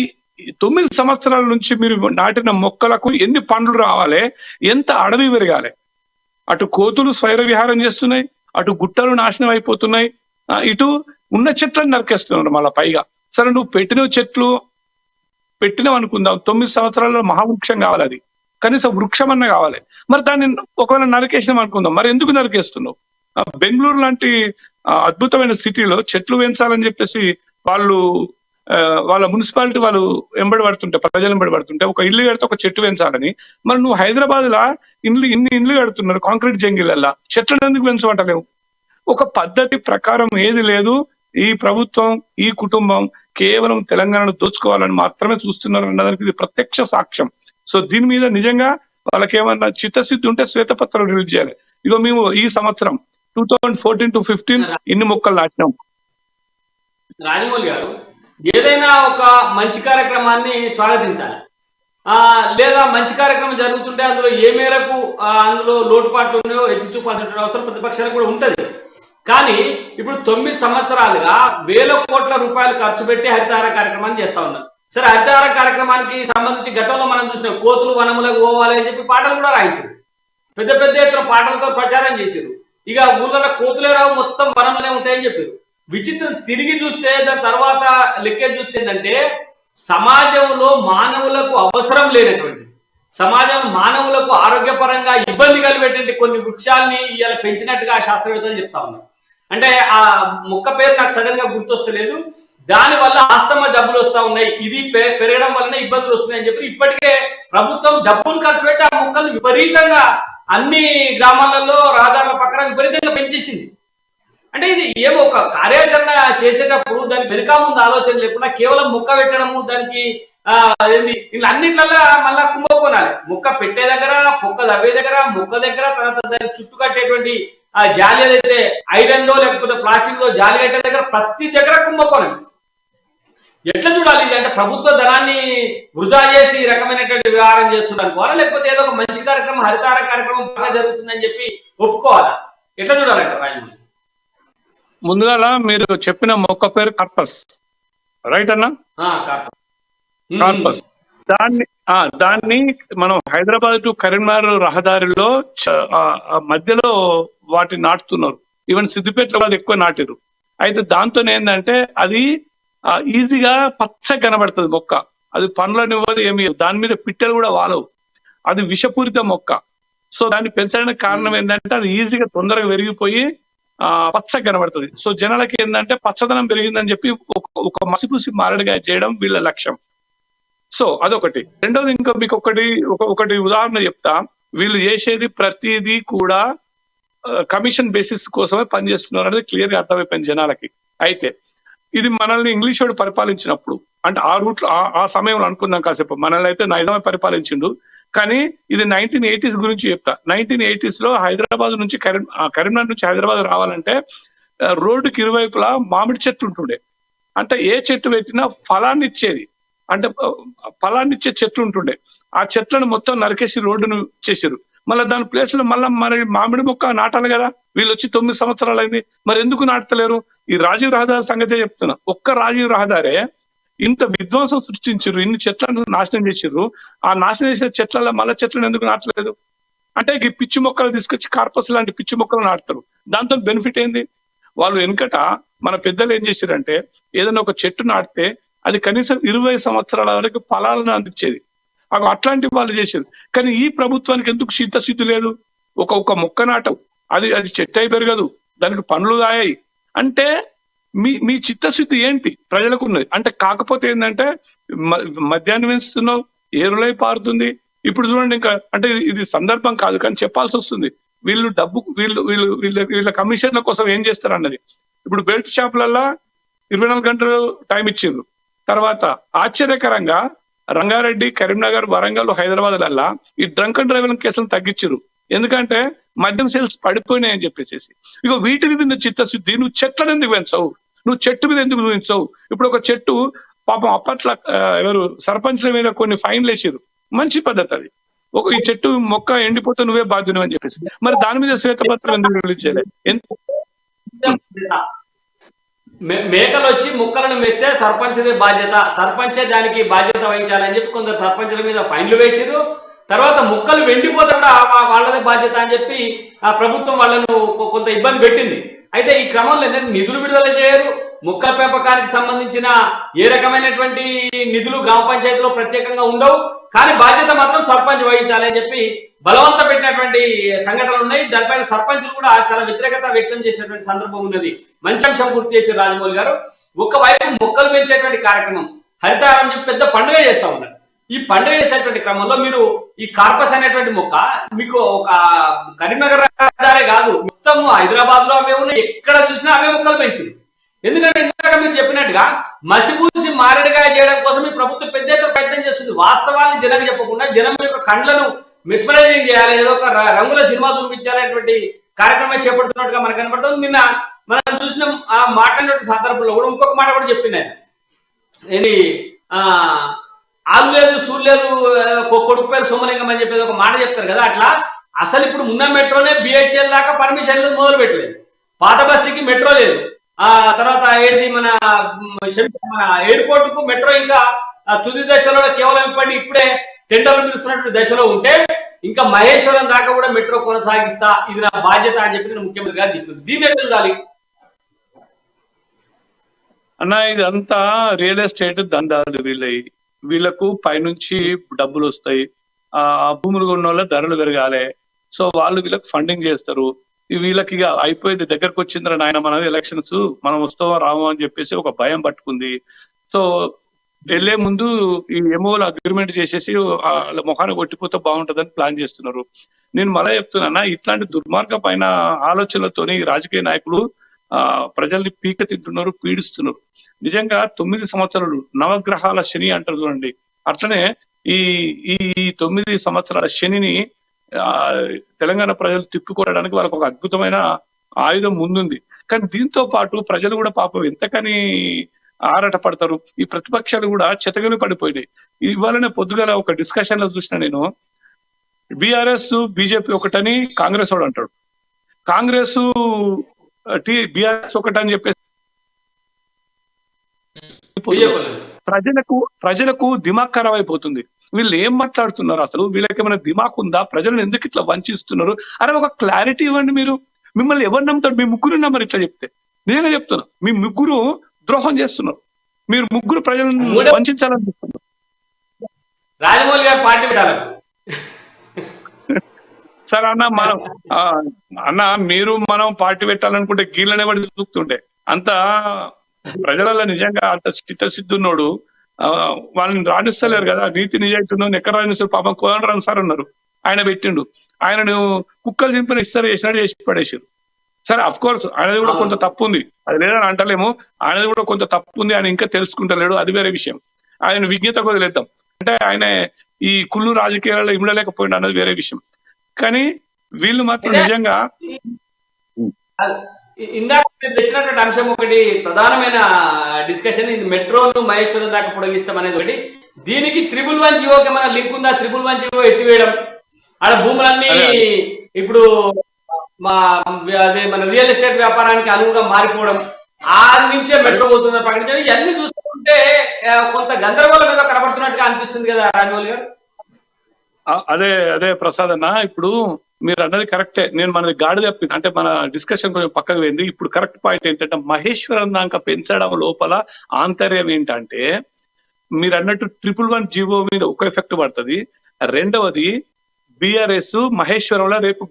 9 సంవత్సరాల నుంచి మీరు నాటిన మొక్కలకు ఎన్ని పండ్లు రావాలి, ఎంత అడవి పెరగాలి. అటు కోతులు స్వైర విహారం చేస్తున్నాయి, అటు గుట్టలు నాశనం అయిపోతున్నాయి, ఇటు ఉన్న చెట్లను నరికేస్తున్నారు మళ్ళీ పైగా. సరే నువ్వు పెట్టినవు అనుకుందాం, 9 సంవత్సరాల్లో మహావృక్షం కావాలి, అది కనీసం వృక్షం అన్న కావాలి. మరి దాన్ని ఒకవేళ నరికేసినాం అనుకుందాం, మరి ఎందుకు నరికేస్తున్నావు? బెంగళూరు లాంటి అద్భుతమైన సిటీలో చెట్లు పెంచాలని చెప్పేసి వాళ్ళ మున్సిపాలిటీ వాళ్ళు ప్రజలు వెంబడి పడుతుంటే ఒక ఇల్లు కడితే ఒక చెట్టు పెంచాలని. మరి నువ్వు హైదరాబాద్ లా ఇన్ని ఇండ్లు కడుతున్నారు కాంక్రీట్ జంగిళ్ళల్లా, చెట్లను ఎందుకు పెంచమంటలేవు? ఒక పద్ధతి ప్రకారం ఏది లేదు. ఈ ప్రభుత్వం, ఈ కుటుంబం కేవలం తెలంగాణను దోచుకోవాలని మాత్రమే చూస్తున్నారు అన్నదానికి ఇది ప్రత్యక్ష సాక్ష్యం. సో దీని మీద నిజంగా వాళ్ళకి ఏమన్నా చిత్తశుద్ధి ఉంటే శ్వేతపత్రం రిలీజ్ చేయాలి. ఇగో మేము ఈ సంవత్సరం 2014 to 15 ఇన్ని మొక్కలు నాటినాం. రాజమౌళి గారు, ఏదైనా ఒక మంచి కార్యక్రమాన్ని స్వాగతించాలి, లేదా మంచి కార్యక్రమం జరుగుతుంటే అందులో ఏ మేరకు అందులో లోటుపాట్లు ఉన్నాయో ఎత్తి చూపాల్సిన అవసరం ప్రతిపక్షాలకు కూడా ఉంటది. కానీ ఇప్పుడు 9 సంవత్సరాలుగా 1000 కోట్ల రూపాయలు ఖర్చు పెట్టి హరితహార కార్యక్రమాన్ని చేస్తా ఉన్నారు. సరే, హరితహార కార్యక్రమానికి సంబంధించి గతంలో మనం చూసిన కోతులు వనములకు పోవాలి అని చెప్పి పాటలు కూడా రాయించారు. పెద్ద పెద్ద ఎత్తున పాటలతో ప్రచారం చేశారు. ఇక ఊళ్ళలో కోతులే రావు, మొత్తం వనంలోనే ఉంటాయని చెప్పారు. విచిత్రం తిరిగి చూస్తే దాని తర్వాత లెక్క చూస్తే ఏంటంటే సమాజంలో మానవులకు అవసరం లేనటువంటి, సమాజం మానవులకు ఆరోగ్యపరంగా ఇబ్బంది కలిపేటువంటి కొన్ని వృక్షాలని ఇలా పెంచినట్టుగా శాస్త్రవేత్తలు చెప్తా ఉన్నారు. అంటే ఆ మొక్క పేరు నాకు సడన్ గా గుర్తొస్తలేదు. దాని వల్ల ఆస్తమా జబ్బులు వస్తా ఉన్నాయి, ఇది పెరగడం వలన ఇబ్బందులు వస్తున్నాయి అని చెప్పి ఇప్పటికే ప్రభుత్వం డబ్బులు ఖర్చు పెట్టి ఆ మొక్కలు విపరీతంగా అన్ని గ్రామాలలో రహదారుల పక్కన విపరీతంగా పెంచేసింది. అంటే ఇది ఏమో ఒక కార్యాచరణ చేసేటప్పుడు దాని వెనుక ముందు ఆలోచన లేకుండా కేవలం మొక్క పెట్టడము, దానికి ఇలా అన్నిట్లలో మళ్ళా కుంభకోణాలి. మొక్క పెట్టే దగ్గర, మొక్క దవ్వే దగ్గర, మొక్క దగ్గర, తర్వాత దాన్ని చుట్టూ కట్టేటువంటి ఆ జాలి ఏదైతే ఐరన్ దో లేకపోతే ప్లాస్టిక్ దో జాలి కట్టే దగ్గర ప్రతి దగ్గర కుంభకోణం. ఎట్లా చూడాలి ఇది? అంటే ప్రభుత్వ ధనాన్ని వృధా చేసి ఈ రకమైనటువంటి వ్యవహారం చేస్తున్నారు అనుకోవాలా, లేకపోతే ఏదో ఒక మంచి కార్యక్రమం, హరితార కార్యక్రమం బాగా జరుగుతుందని చెప్పి ఒప్పుకోవాలా? ఎట్లా చూడాలంట రాజమౌళి? ముందుగా మీరు చెప్పిన మొక్క పేరు కార్పస్, రైట్ అన్నా? కార్పస్. దాన్ని మనం హైదరాబాద్ టు కరీంనగర్ రహదారిలో మధ్యలో వాటిని నాటుతున్నారు. ఈవెన్ సిద్దిపేటలో వాళ్ళు ఎక్కువ నాటిరు. అయితే దాంతో ఏంటంటే అది ఈజీగా పచ్చగా కనబడుతుంది మొక్క. అది పండ్లనివ్వదు, ఏమి దాని మీద పిట్టలు కూడా వాలవు. అది విషపూరిత మొక్క. సో దాన్ని పెంచడానికి కారణం ఏంటంటే అది ఈజీగా తొందరగా పెరిగిపోయి పచ్చగా కనబడుతుంది. సో జనాలకి ఏంటంటే పచ్చదనం పెరిగిందని చెప్పి ఒక మసిపూసి మారడిగా చేయడం వీళ్ళ లక్ష్యం. సో అదొకటి. రెండోది, ఇంకా మీకు ఒకటి ఉదాహరణ చెప్తా. వీళ్ళు చేసేది ప్రతిదీ కూడా కమిషన్ బేసిస్ కోసమే పనిచేస్తున్నారు అనేది క్లియర్ గా అర్థమైపోయింది జనాలకి. అయితే ఇది మనల్ని ఇంగ్లీష్ వాడు పరిపాలించినప్పుడు, అంటే ఆ రూట్ ఆ సమయంలో అనుకుందాం కాసేపు, మనల్ని అయితే నైజామే పరిపాలించిండు. కానీ ఇది 1980s గురించి చెప్తా. 1980s లో హైదరాబాద్ నుంచి కరీంనగర్ నుంచి హైదరాబాద్ రావాలంటే రోడ్డుకి ఇరువైపులా మామిడి చెట్లు ఉంటుండే. అంటే ఏ చెట్టు పెట్టినా ఫలాన్ని ఇచ్చేది, అంటే ఫలాన్ని ఇచ్చే చెట్లు ఉంటుండే. ఆ చెట్లను మొత్తం నరికేసి రోడ్డును చేసారు. మళ్ళీ దాని ప్లేస్ లో మరి మామిడి మొక్క నాటాలి కదా. వీళ్ళు వచ్చి 9 సంవత్సరాలు అయింది, మరి ఎందుకు నాటలేరు? ఈ రాజీవ్ రహదారి సంగతే చెప్తున్నా. ఒక్క రాజీవ్ రహదారే ఇంత విధ్వంసం సృష్టించారు, ఇన్ని చెట్లను నాశనం చేసారు. ఆ నాశనం చేసిన చెట్ల మళ్ళీ చెట్లను ఎందుకు నాటలేదు? అంటే ఈ పిచ్చి మొక్కలు తీసుకొచ్చి కార్పస్ లాంటి పిచ్చి మొక్కలు నాటుతారు. దాంతో బెనిఫిట్ ఏంది? వాళ్ళు వెనకట మన పెద్దలు ఏం చేశారంటే ఏదైనా ఒక చెట్టు నాటితే అది కనీసం 20 సంవత్సరాల వరకు ఫలాలను అందించేది. అట్లాంటి వాళ్ళు చేశారు. కానీ ఈ ప్రభుత్వానికి ఎందుకు చిత్తశుద్ధి లేదు? ఒక మొక్క నాటవు, అది చెట్టు అయి పెరగదు, దానికి పండ్లు కాయాయి. అంటే మీ చిత్తశుద్ధి ఏంటి ప్రజలకు ఉన్నది? అంటే కాకపోతే ఏంటంటే మద్యాన్ని పెంచుతున్నావు, ఏరులై పారుతుంది. ఇప్పుడు చూడండి, ఇంకా అంటే ఇది సందర్భం కాదు కానీ చెప్పాల్సి వస్తుంది. వీళ్ళు డబ్బు వీళ్ళ కమిషన్ల కోసం ఏం చేస్తారు అన్నది. ఇప్పుడు బెల్ట్ షాపులల్లా 24 గంటలు టైం ఇచ్చిండ్రు. తర్వాత ఆశ్చర్యకరంగా రంగారెడ్డి, కరీంనగర్, వరంగల్, హైదరాబాద్లల్లా ఈ డ్రంక్ అండ్ డ్రైవింగ్ కేసులను తగ్గించారు. ఎందుకంటే మద్యం సేల్స్ పడిపోయినాయని చెప్పేసి. ఇగో వీటి మీద ఉన్న చిత్తశుద్ధి. నువ్వు చెట్లను ఎందుకు పెంచవు? నువ్వు చెట్టు మీద ఎందుకు పెంచవు? ఇప్పుడు ఒక చెట్టు పాపం అప్పట్లో ఎవరు సర్పంచ్ల మీద కొన్ని ఫైన్లు వేసారు. మంచి పద్ధతి అది. ఈ చెట్టు మొక్క ఎండిపోతే నువ్వే బాధ్యుని అని చెప్పేసి. మరి దాని మీద శ్వేతపత్రం ఎందుకు రిలీజ్ చేయలేదు? మేకలు వచ్చి ముక్కలను వేస్తే సర్పంచ్దే బాధ్యత, సర్పంచే దానికి బాధ్యత వహించాలని చెప్పి కొందరు సర్పంచ్ల మీద ఫైన్లు వేసారు. తర్వాత ముక్కలు వెండిపోతాడా వాళ్ళదే బాధ్యత అని చెప్పి ఆ ప్రభుత్వం వాళ్ళను కొంత ఇబ్బంది పెట్టింది. అయితే ఈ క్రమంలో ఏంటంటే నిధులు విడుదల చేయరు. ముక్కల పెంపకానికి సంబంధించిన ఏ రకమైనటువంటి నిధులు గ్రామ పంచాయతీలో ప్రత్యేకంగా ఉండవు. కానీ బాధ్యత మాత్రం సర్పంచ్ వహించాలి అని చెప్పి బలవంత పెట్టినటువంటి సంఘటనలు ఉన్నాయి. దానిపైన సర్పంచ్లు కూడా చాలా వ్యతిరేకత వ్యక్తం చేసినటువంటి సందర్భం ఉన్నది. మంచి అంశం గుర్తు చేసి రాజమౌళి గారు, ఒకవైపు మొక్కలు పెంచేటువంటి కార్యక్రమం హరితారం చెప్పి పెద్ద పండుగ చేస్తా ఉన్నారు. ఈ పండుగ చేసేటువంటి క్రమంలో మీరు ఈ కార్పస్ అనేటువంటి మొక్క మీకు ఒక కరీంనగర్ రహదారే కాదు, మొత్తం హైదరాబాద్ లో అవే ఉన్నాయి. ఎక్కడ చూసినా అవే మొక్కలు పెంచింది. ఎందుకంటే ఇందాక మీరు చెప్పినట్టుగా మసిపూసి మారేడుగా చేయడం కోసం ఈ ప్రభుత్వం పెద్ద ఎత్తున ప్రయత్నం చేస్తుంది. వాస్తవాన్ని జనం చెప్పకుండా జనం యొక్క కండ్లను మిస్మరైజింగ్ చేయాలి, ఏదో ఒక రంగుల సినిమా చూపించాలనేటువంటి కార్యక్రమం చేపడుతున్నట్టుగా మనకు కనపడుతుంది. నిన్న మనం చూసిన ఆ మాట్లాడినటువంటి సందర్భంలో కూడా ఇంకొక మాట కూడా చెప్పింది ఆయన. ఇది ఆలు లేదు సూరు లేదు కొడుకు పేరు సోమలింగం అని చెప్పేది ఒక మాట చెప్తారు కదా. అట్లా అసలు ఇప్పుడు ఉన్న మెట్రోనే బిహెచ్ఎల్ దాకా పర్మిషన్లు మొదలు పెట్టలేదు. పాత బస్తీకి మెట్రో లేదు. ఆ తర్వాత ఏంటి మన ఎయిర్పోర్ట్ కు మెట్రో ఇంకా తుది దశలో కేవలం ఇప్పుడే టెండర్లు పిలుస్తున్నటువంటి దశలో ఉంటే ఇంకా మహేశ్వరం దాకా కూడా మెట్రో కొనసాగిస్తా, ఇది నా బాధ్యత అని చెప్పి ముఖ్యమంత్రి గారు చెప్పింది. దీన్ని ఎట్లా చూడాలి అన్న? ఇదంతా రియల్ ఎస్టేట్ దందాలు. వీళ్ళకు పైనుంచి డబ్బులు వస్తాయి. ఆ భూములు కొన్న వాళ్ళ ధరలు పెరగాలి. సో వాళ్ళు వీళ్ళకి ఫండింగ్ చేస్తారు. వీళ్ళకి ఇక అయిపోయింది, దగ్గరకు వచ్చిందిరా నాయన మన ఎలక్షన్స్, మనం వస్తామో రామో అని చెప్పేసి ఒక భయం పట్టుకుంది. సో వెళ్లే ముందు ఈ ఎంఓలు అగ్రిమెంట్ చేసేసి వాళ్ళ మొహాన్ని కొట్టిపోతే బాగుంటుందని ప్లాన్ చేస్తున్నారు. నేను మళ్ళీ చెప్తున్నా, ఇట్లాంటి దుర్మార్గమైన ఆలోచనలతోని రాజకీయ నాయకులు ప్రజల్ని పీక తింటున్నారు, పీడిస్తున్నారు. నిజంగా 9 సంవత్సరాలు నవగ్రహాల శని అంటారు చూడండి, అట్లనే ఈ 9 సంవత్సరాల శనిని ఆ, తెలంగాణ ప్రజలు తిప్పికొట్టడానికి వాళ్ళకి ఒక అద్భుతమైన ఆయుధం ముందుంది. కానీ దీంతో పాటు ప్రజలు కూడా పాపం ఎంతకని ఆరాట పడతారు. ఈ ప్రతిపక్షాలు కూడా చెతగలు పడిపోయినాయి. ఇవాళనే పొద్దుగల ఒక డిస్కషన్ లో చూసిన నేను, బీఆర్ఎస్ బీజేపీ ఒకటని కాంగ్రెస్ వాడు అంటాడు, కాంగ్రెస్ బీఆర్ఎస్ ఒకటని చెప్పేసి ప్రజలకు దిమాగ్ ఖరాబ్ అయిపోతుంది. వీళ్ళు ఏం మాట్లాడుతున్నారు అసలు, వీళ్ళకి ఏమైనా దిమాగ్ ఉందా, ప్రజలను ఎందుకు ఇట్లా వంచిస్తున్నారు, అరే ఒక క్లారిటీ ఇవ్వండి. మీరు మిమ్మల్ని ఎవరు నమ్ముతారు? మీ ముగ్గురు నమ్మరు. ఇట్లా చెప్తే నేనే చెప్తున్నా, మీ ముగ్గురు ద్రోహం చేస్తున్నారు. మీరు ముగ్గురు ప్రజలను వంచాలని చెప్తున్నారు. రాజమౌళి గారు పార్టీ పెట్టాలి సరే అన్న, మనం అన్న మీరు మనం పార్టీ పెట్టాలనుకుంటే గీళ్ళనే పడి చూస్తుంటే అంత ప్రజలలో నిజంగా అంత చిత్తశుద్ధున్నోడు వాళ్ళని రాణిస్తలేరు కదా. నీతి నిజాయితీ ఎక్కడ రాణిస్తారు? పాపం కోదండరాం సార్ ఉన్నారు, ఆయన పెట్టిండు, ఆయనను కుక్కలు చింపిన ఇస్తారు చేసినట్టు చేసి పడేసారు. సరే అఫ్ కోర్స్ ఆయనది కూడా కొంత తప్పు ఉంది, అది లేదని అంటలేము. ఆయనది కూడా కొంత తప్పు ఉంది, ఆయన ఇంకా తెలుసుకుంటలేడు, అది వేరే విషయం. ఆయన విజ్ఞత వదిలేద్దాం. అంటే ఆయన ఈ కుళ్ళు రాజకీయాలలో ఇమ్మడలేకపోయింది అన్నది వేరే విషయం. కానీ వీళ్ళు మాత్రం నిజంగా ఇందాక తెచ్చినటువంటి అంశం ఒకటి ప్రధానమైన డిస్కషన్, ఇది మెట్రోను మహేశ్వరం దాకా పొడిగిస్తాం అనేది ఒకటి. దీనికి 111 జీవోకి ఏమైనా లింక్ ఉందా? 111 జీవో ఎత్తివేయడం, ఆడ భూములన్నీ ఇప్పుడు అదే మన రియల్ ఎస్టేట్ వ్యాపారానికి అనువుగా మారిపోవడం, ఆ నుంచే మెట్రో పోతుందా ప్రకటించడం, ఇవన్నీ చూస్తుంటే కొంత గందరగోళం మీద కనబడుతున్నట్టుగా అనిపిస్తుంది కదా రాజమౌళి గారు. అదే అదే ప్రసాద్ అన్న, ఇప్పుడు మీరు అన్నది కరెక్టే. నేను మనది గాడి తప్పింది అంటే మన డిస్కషన్ కొంచెం పక్కకు పోయింది. ఇప్పుడు కరెక్ట్ పాయింట్ ఏంటంటే, మహేశ్వరం దాకా పెంచడం లోపల ఆంతర్యం ఏంటంటే, మీరు అన్నట్టు 111 జీవో మీద ఒక ఎఫెక్ట్ పడుతుంది. రెండవది, బీఆర్ఎస్ మహేశ్వరంలో రేపు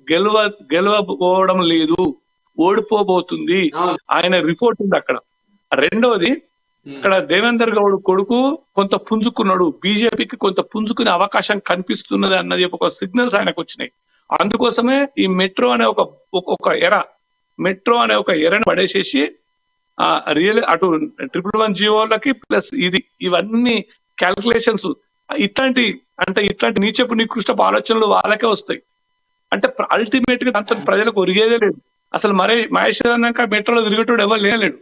గెలవబోవడం లేదు, ఓడిపోబోతుంది, ఆయన రిపోర్ట్ ఉంది అక్కడ. రెండవది, ఇక్కడ దేవేందర్ గౌడ్ కొడుకు కొంత పుంజుకున్నాడు, బీజేపీకి కొంత పుంజుకునే అవకాశం కనిపిస్తున్నది అన్నది ఒక సిగ్నల్స్ ఆయనకు వచ్చినాయి. అందుకోసమే ఈ మెట్రో అనే ఒక ఎరను పడేసేసి అటు 111 జీవోలకి ప్లస్ ఇవన్నీ క్యాల్కులేషన్స్ ఇట్లాంటి నీచపు నికృష్టపు ఆలోచనలు వాళ్ళకే వస్తాయి. అంటే అల్టిమేట్ గా దాంతో ప్రజలకు ఒరిగేదే లేదు. అసలు మహేశ్వరం దాకా మెట్రోలో తిరిగేటోడు ఎవరు లేలేడు.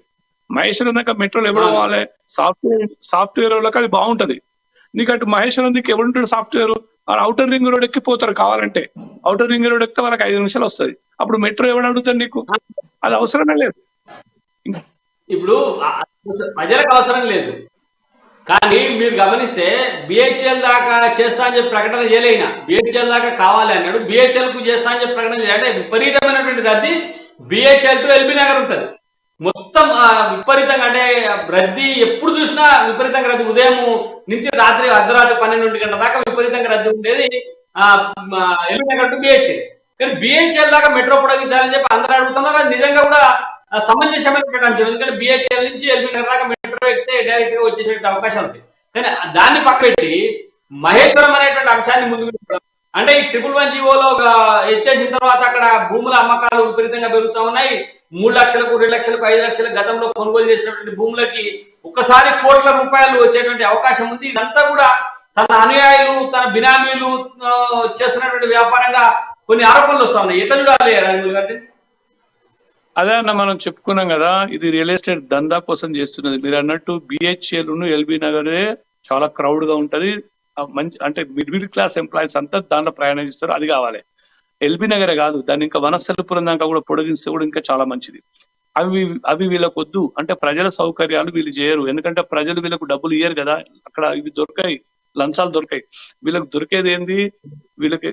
మహేశ్వరం దాకా మెట్రోలు ఎవరు పోవాలి? సాఫ్ట్వేర్ వాళ్ళకి అది బాగుంటది. నీకు అటు మహేశ్వరం దిక్కు ఎవరుంటాడు సాఫ్ట్వేర్? అవుటర్ రింగ్ రోడ్ ఎక్కిపోతారు కావాలంటే. అవుటర్ రింగ్ రోడ్ ఎక్కితే వాళ్ళకి 5 నిమిషాలు వస్తుంది. అప్పుడు మెట్రో ఎవడు అడుగుతాడు నీకు? అది అవసరమే లేదు. ఇప్పుడు ప్రజలకు అవసరం లేదు. కానీ మీరు గమనిస్తే బిహెచ్ఎల్ దాకా చేస్తా అని చెప్పి ప్రకటన చేయలేనా, బిహెచ్ఎల్ దాకా కావాలి అన్నాడు, బిహెచ్ఎల్ కు చేస్తా అని చెప్పి ప్రకటన చేయాలంటే విపరీతమైనటువంటి రద్దీ బిహెచ్ఎల్ టు ఎల్బీ నగర్ ఉంటుంది. మొత్తం విపరీతంగా, అంటే రద్దీ ఎప్పుడు చూసినా విపరీతంగా రద్దీ. ఉదయం నుంచి రాత్రి అర్ధరాత్రి 12 గంటల దాకా విపరీతంగా రద్దీ ఉండేది ఎల్బీ నగర్ టు బిహెచ్ఎల్. కానీ బిహెచ్ఎల్ దాకా మెట్రో పొడిగించాలని చెప్పి అందరూ అడుగుతున్నారు. అది నిజంగా కూడా సమంజసమైన అంశం. ఎందుకంటే బిహెచ్ఎల్ నుంచి ఎల్బీ నగర్ దాకా మెట్రో ఎక్కితే డైరెక్ట్ గా వచ్చేసే అవకాశం ఉంది. కానీ దాన్ని పక్కపెట్టి మహేశ్వరం అనేటువంటి అంశాన్ని ముందుకు, అంటే ఈ 111 జీవోలో ఎత్తేసిన తర్వాత అక్కడ భూముల అమ్మకాలు విపరీతంగా పెరుగుతూ ఉన్నాయి. 3 లక్షలకు 2 లక్షలకు 5 లక్షలకు గతంలో కొనుగోలు చేసినటువంటి భూములకి ఒక్కసారి కోట్ల రూపాయలు వచ్చేటువంటి అవకాశం ఉంది. ఇదంతా కూడా తన అనుయాయులు, తన బినామీలు చేస్తున్నటువంటి వ్యాపారంగా కొన్ని ఆరోపణలు వస్తా ఉన్నాయి. ఎట్లా చూడాలి రాజమౌళి గారి? అదే అన్న, మనం చెప్పుకున్నాం కదా, ఇది రియల్ ఎస్టేట్ దందా కోసం చేస్తున్నది. మీరు అన్నట్టు బిహెచ్ఎల్ ఎల్బీ నగరే చాలా క్రౌడ్ గా ఉంటది. మంచి అంటే మిడిల్ క్లాస్ ఎంప్లాయీస్ అంతా దాంట్లో ప్రయాణం చేస్తారు. అది కావాలి. ఎల్బీ నగరే కాదు, దాన్ని ఇంకా వనస్థలిపురం దాకా కూడా పొడిగిస్తే కూడా ఇంకా చాలా మంచిది. అవి వీళ్ళకు వద్దు. అంటే ప్రజల సౌకర్యాలు వీళ్ళు చేయరు. ఎందుకంటే ప్రజలు వీళ్ళకు డబ్బులు ఇయ్యరు కదా. అక్కడ ఇవి దొరకాయి, లంచాలు దొరికాయి. వీళ్ళకి దొరికేది ఏంది? వీళ్ళకి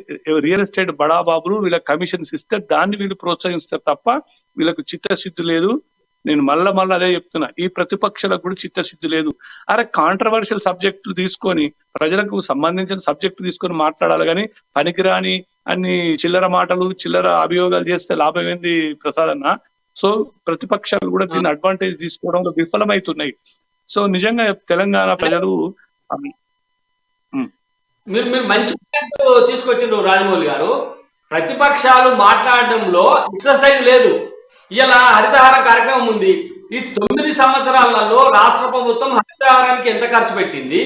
రియల్ ఎస్టేట్ బడాబాబులు వీళ్ళకి కమిషన్స్ ఇస్తే దాన్ని వీళ్ళు ప్రోత్సహిస్తారు తప్ప వీళ్ళకు చిత్తశుద్ధి లేదు. నేను మళ్ళా అదే చెప్తున్నా, ఈ ప్రతిపక్షాలకు కూడా చిత్తశుద్ధి లేదు. అరే కాంట్రవర్షియల్ సబ్జెక్టులు తీసుకొని, ప్రజలకు సంబంధించిన సబ్జెక్టు తీసుకొని మాట్లాడాలి కానీ పనికిరాని అన్ని చిల్లర మాటలు, చిల్లర అభియోగాలు చేస్తే లాభం ఏంది ప్రసాద్ అన్న? సో ప్రతిపక్షాలు కూడా దీన్ని అడ్వాంటేజ్ తీసుకోవడంలో విఫలమవుతున్నాయి. సో నిజంగా తెలంగాణ ప్రజలు మీరు మంచి తీసుకొచ్చిండ్రు రాజమౌళి గారు. ప్రతిపక్షాలు మాట్లాడడంలో ఎక్సర్సైజ్ లేదు. ఇలా హరితహారం కార్యక్రమం ఉంది. ఈ 9 సంవత్సరాలలో రాష్ట్ర ప్రభుత్వం హరితహారానికి ఎంత ఖర్చు పెట్టింది,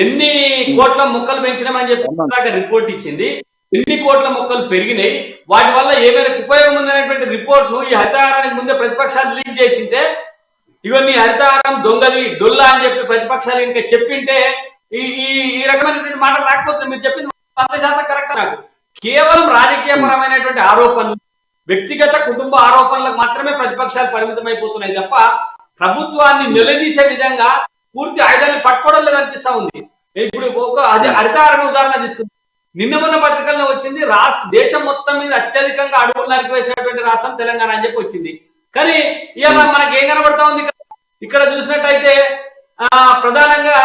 ఎన్ని కోట్ల మొక్కలు పెంచినామని చెప్పి రిపోర్ట్ ఇచ్చింది. ఎన్ని కోట్ల మొక్కలు పెరిగినాయి, వాటి వల్ల ఏమైనా ఉపయోగం ఉందనేటువంటి రిపోర్ట్ను ఈ హరితహారానికి ముందే ప్రతిపక్షాలు లీక్ చేసింటే, ఇవన్నీ హరితహారం దొంగది డొల్లా అని చెప్పి ప్రతిపక్షాలు ఇంకా చెప్పింటే ఈ ఈ ఈ రకమైనటువంటి మాటలు రాకపోతే మీరు చెప్పింది 100% కరెక్ట్. నాకు కేవలం రాజకీయపరమైనటువంటి ఆరోపణలు, వ్యక్తిగత కుటుంబ ఆరోపణలకు మాత్రమే ప్రతిపక్షాలు పరిమితమైపోతున్నాయి తప్ప ప్రభుత్వాన్ని నిలదీసే విధంగా పూర్తి ఆయుధాన్ని పట్టుకోవడం లేదనిపిస్తా ఉంది. ఇప్పుడు ఒక హరితహారం ఉదాహరణ తీసుకుంది. నిన్న మొన్న పత్రికల్లో వచ్చింది, దేశం మొత్తం మీద అత్యధికంగా అడవులు నరికివేసినటువంటి రాష్ట్రం తెలంగాణ అని చెప్పి వచ్చింది. కానీ ఇవాళ మనకి ఏం కనబడతా ఉంది, ఇక్కడ చూసినట్టయితే ప్రధానంగా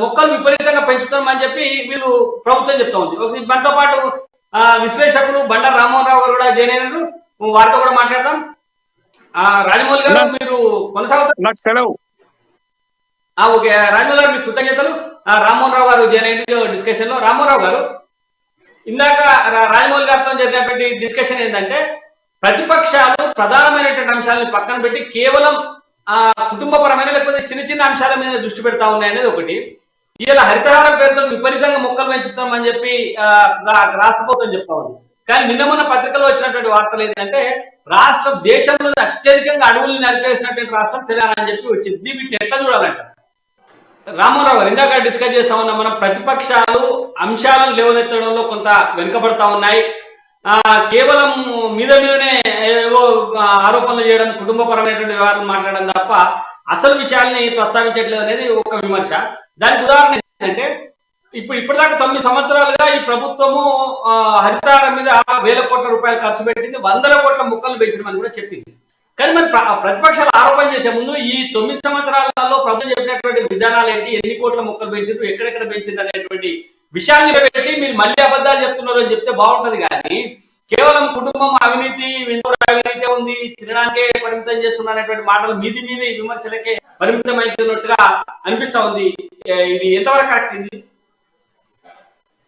మొక్కలు విపరీతంగా పెంచుతామని చెప్పి వీళ్ళు ప్రభుత్వం చెప్తా ఉంది. మనతో పాటు విశ్లేషకులు బండారు రామ్మోహన్ రావు గారు కూడా జాయిన్ అయినారు, వారితో కూడా మాట్లాడదాం. రాజమౌళి గారు మీరు కొనసాగుతారు. ఓకే రాజమౌళి గారు, మీకు కృతజ్ఞతలు. రామ్మోహన్ రావు గారు జాయిన్ అయిన డిస్కషన్ లో. రామ్మోహన్ రావు గారు, ఇందాక రాజమౌళి గారితో జరిగినటువంటి డిస్కషన్ ఏంటంటే, ప్రతిపక్షాలు ప్రధానమైనటువంటి అంశాలను పక్కన పెట్టి కేవలం కుటుంబపరమైన లేకపోతే చిన్న చిన్న అంశాల మీద దృష్టి పెడతా ఉన్నాయనేది ఒకటి. ఇలా హరితహారం పేరుతో విపరీతంగా మొక్కలు పెంచుతామని చెప్పి రాష్ట్ర ప్రభుత్వం చెప్తా ఉంది. కానీ నిన్న మొన్న పత్రికల్లో వచ్చినటువంటి వార్తలు ఏంటంటే, దేశంలో అత్యధికంగా అడవుల్ని నరికేసినటువంటి రాష్ట్రం తెలంగాణ అని చెప్పి వచ్చింది. వీటిని ఎట్లా చూడాలంట? రామ్మోహన్ గారు, ఇందాక డిస్కస్ చేస్తా ఉన్నాం మనం, ప్రతిపక్షాలు అంశాలను లేవనెత్తడంలో కొంత వెనుకబడతా ఉన్నాయి. కేవలం మీదనే ఏవో ఆరోపణలు చేయడం, కుటుంబపరమైనటువంటి వ్యవహారాలు మాట్లాడడం తప్ప అసలు విషయాల్ని ప్రస్తావించట్లేదు అనేది ఒక విమర్శ. దానికి ఉదాహరణ ఏంటంటే, ఇప్పటిదాకా 9 సంవత్సరాలుగా ఈ ప్రభుత్వము హరితహారం మీద వేల కోట్ల రూపాయలు ఖర్చు పెట్టింది, 100 కోట్ల మొక్కలు పెంచడం కూడా చెప్పింది. కానీ మరి ప్రతిపక్షాలు ఆరోపణ చేసే ముందు ఈ 9 సంవత్సరాలలో ప్రభుత్వం చెప్పినటువంటి విధానాలు ఏంటి, ఎన్ని కోట్ల మొక్కలు పెంచారు, ఎక్కడెక్కడ పెంచారు అనేటువంటి విషయాన్ని పెట్టి మీరు మళ్ళీ అబద్ధాలు చెప్తున్నారు అని చెప్తే బాగుంటది. కానీ కేవలం కుటుంబం అవినీతి, అవినీతి ఉంది, తినడానికే పరిమితం చేస్తున్నటువంటి మాటలు మీది విమర్శలకే పరిమితం అవుతున్నట్టుగా అనిపిస్తా ఉంది. ఇది ఎంతవరకు కరెక్ట్? ఇది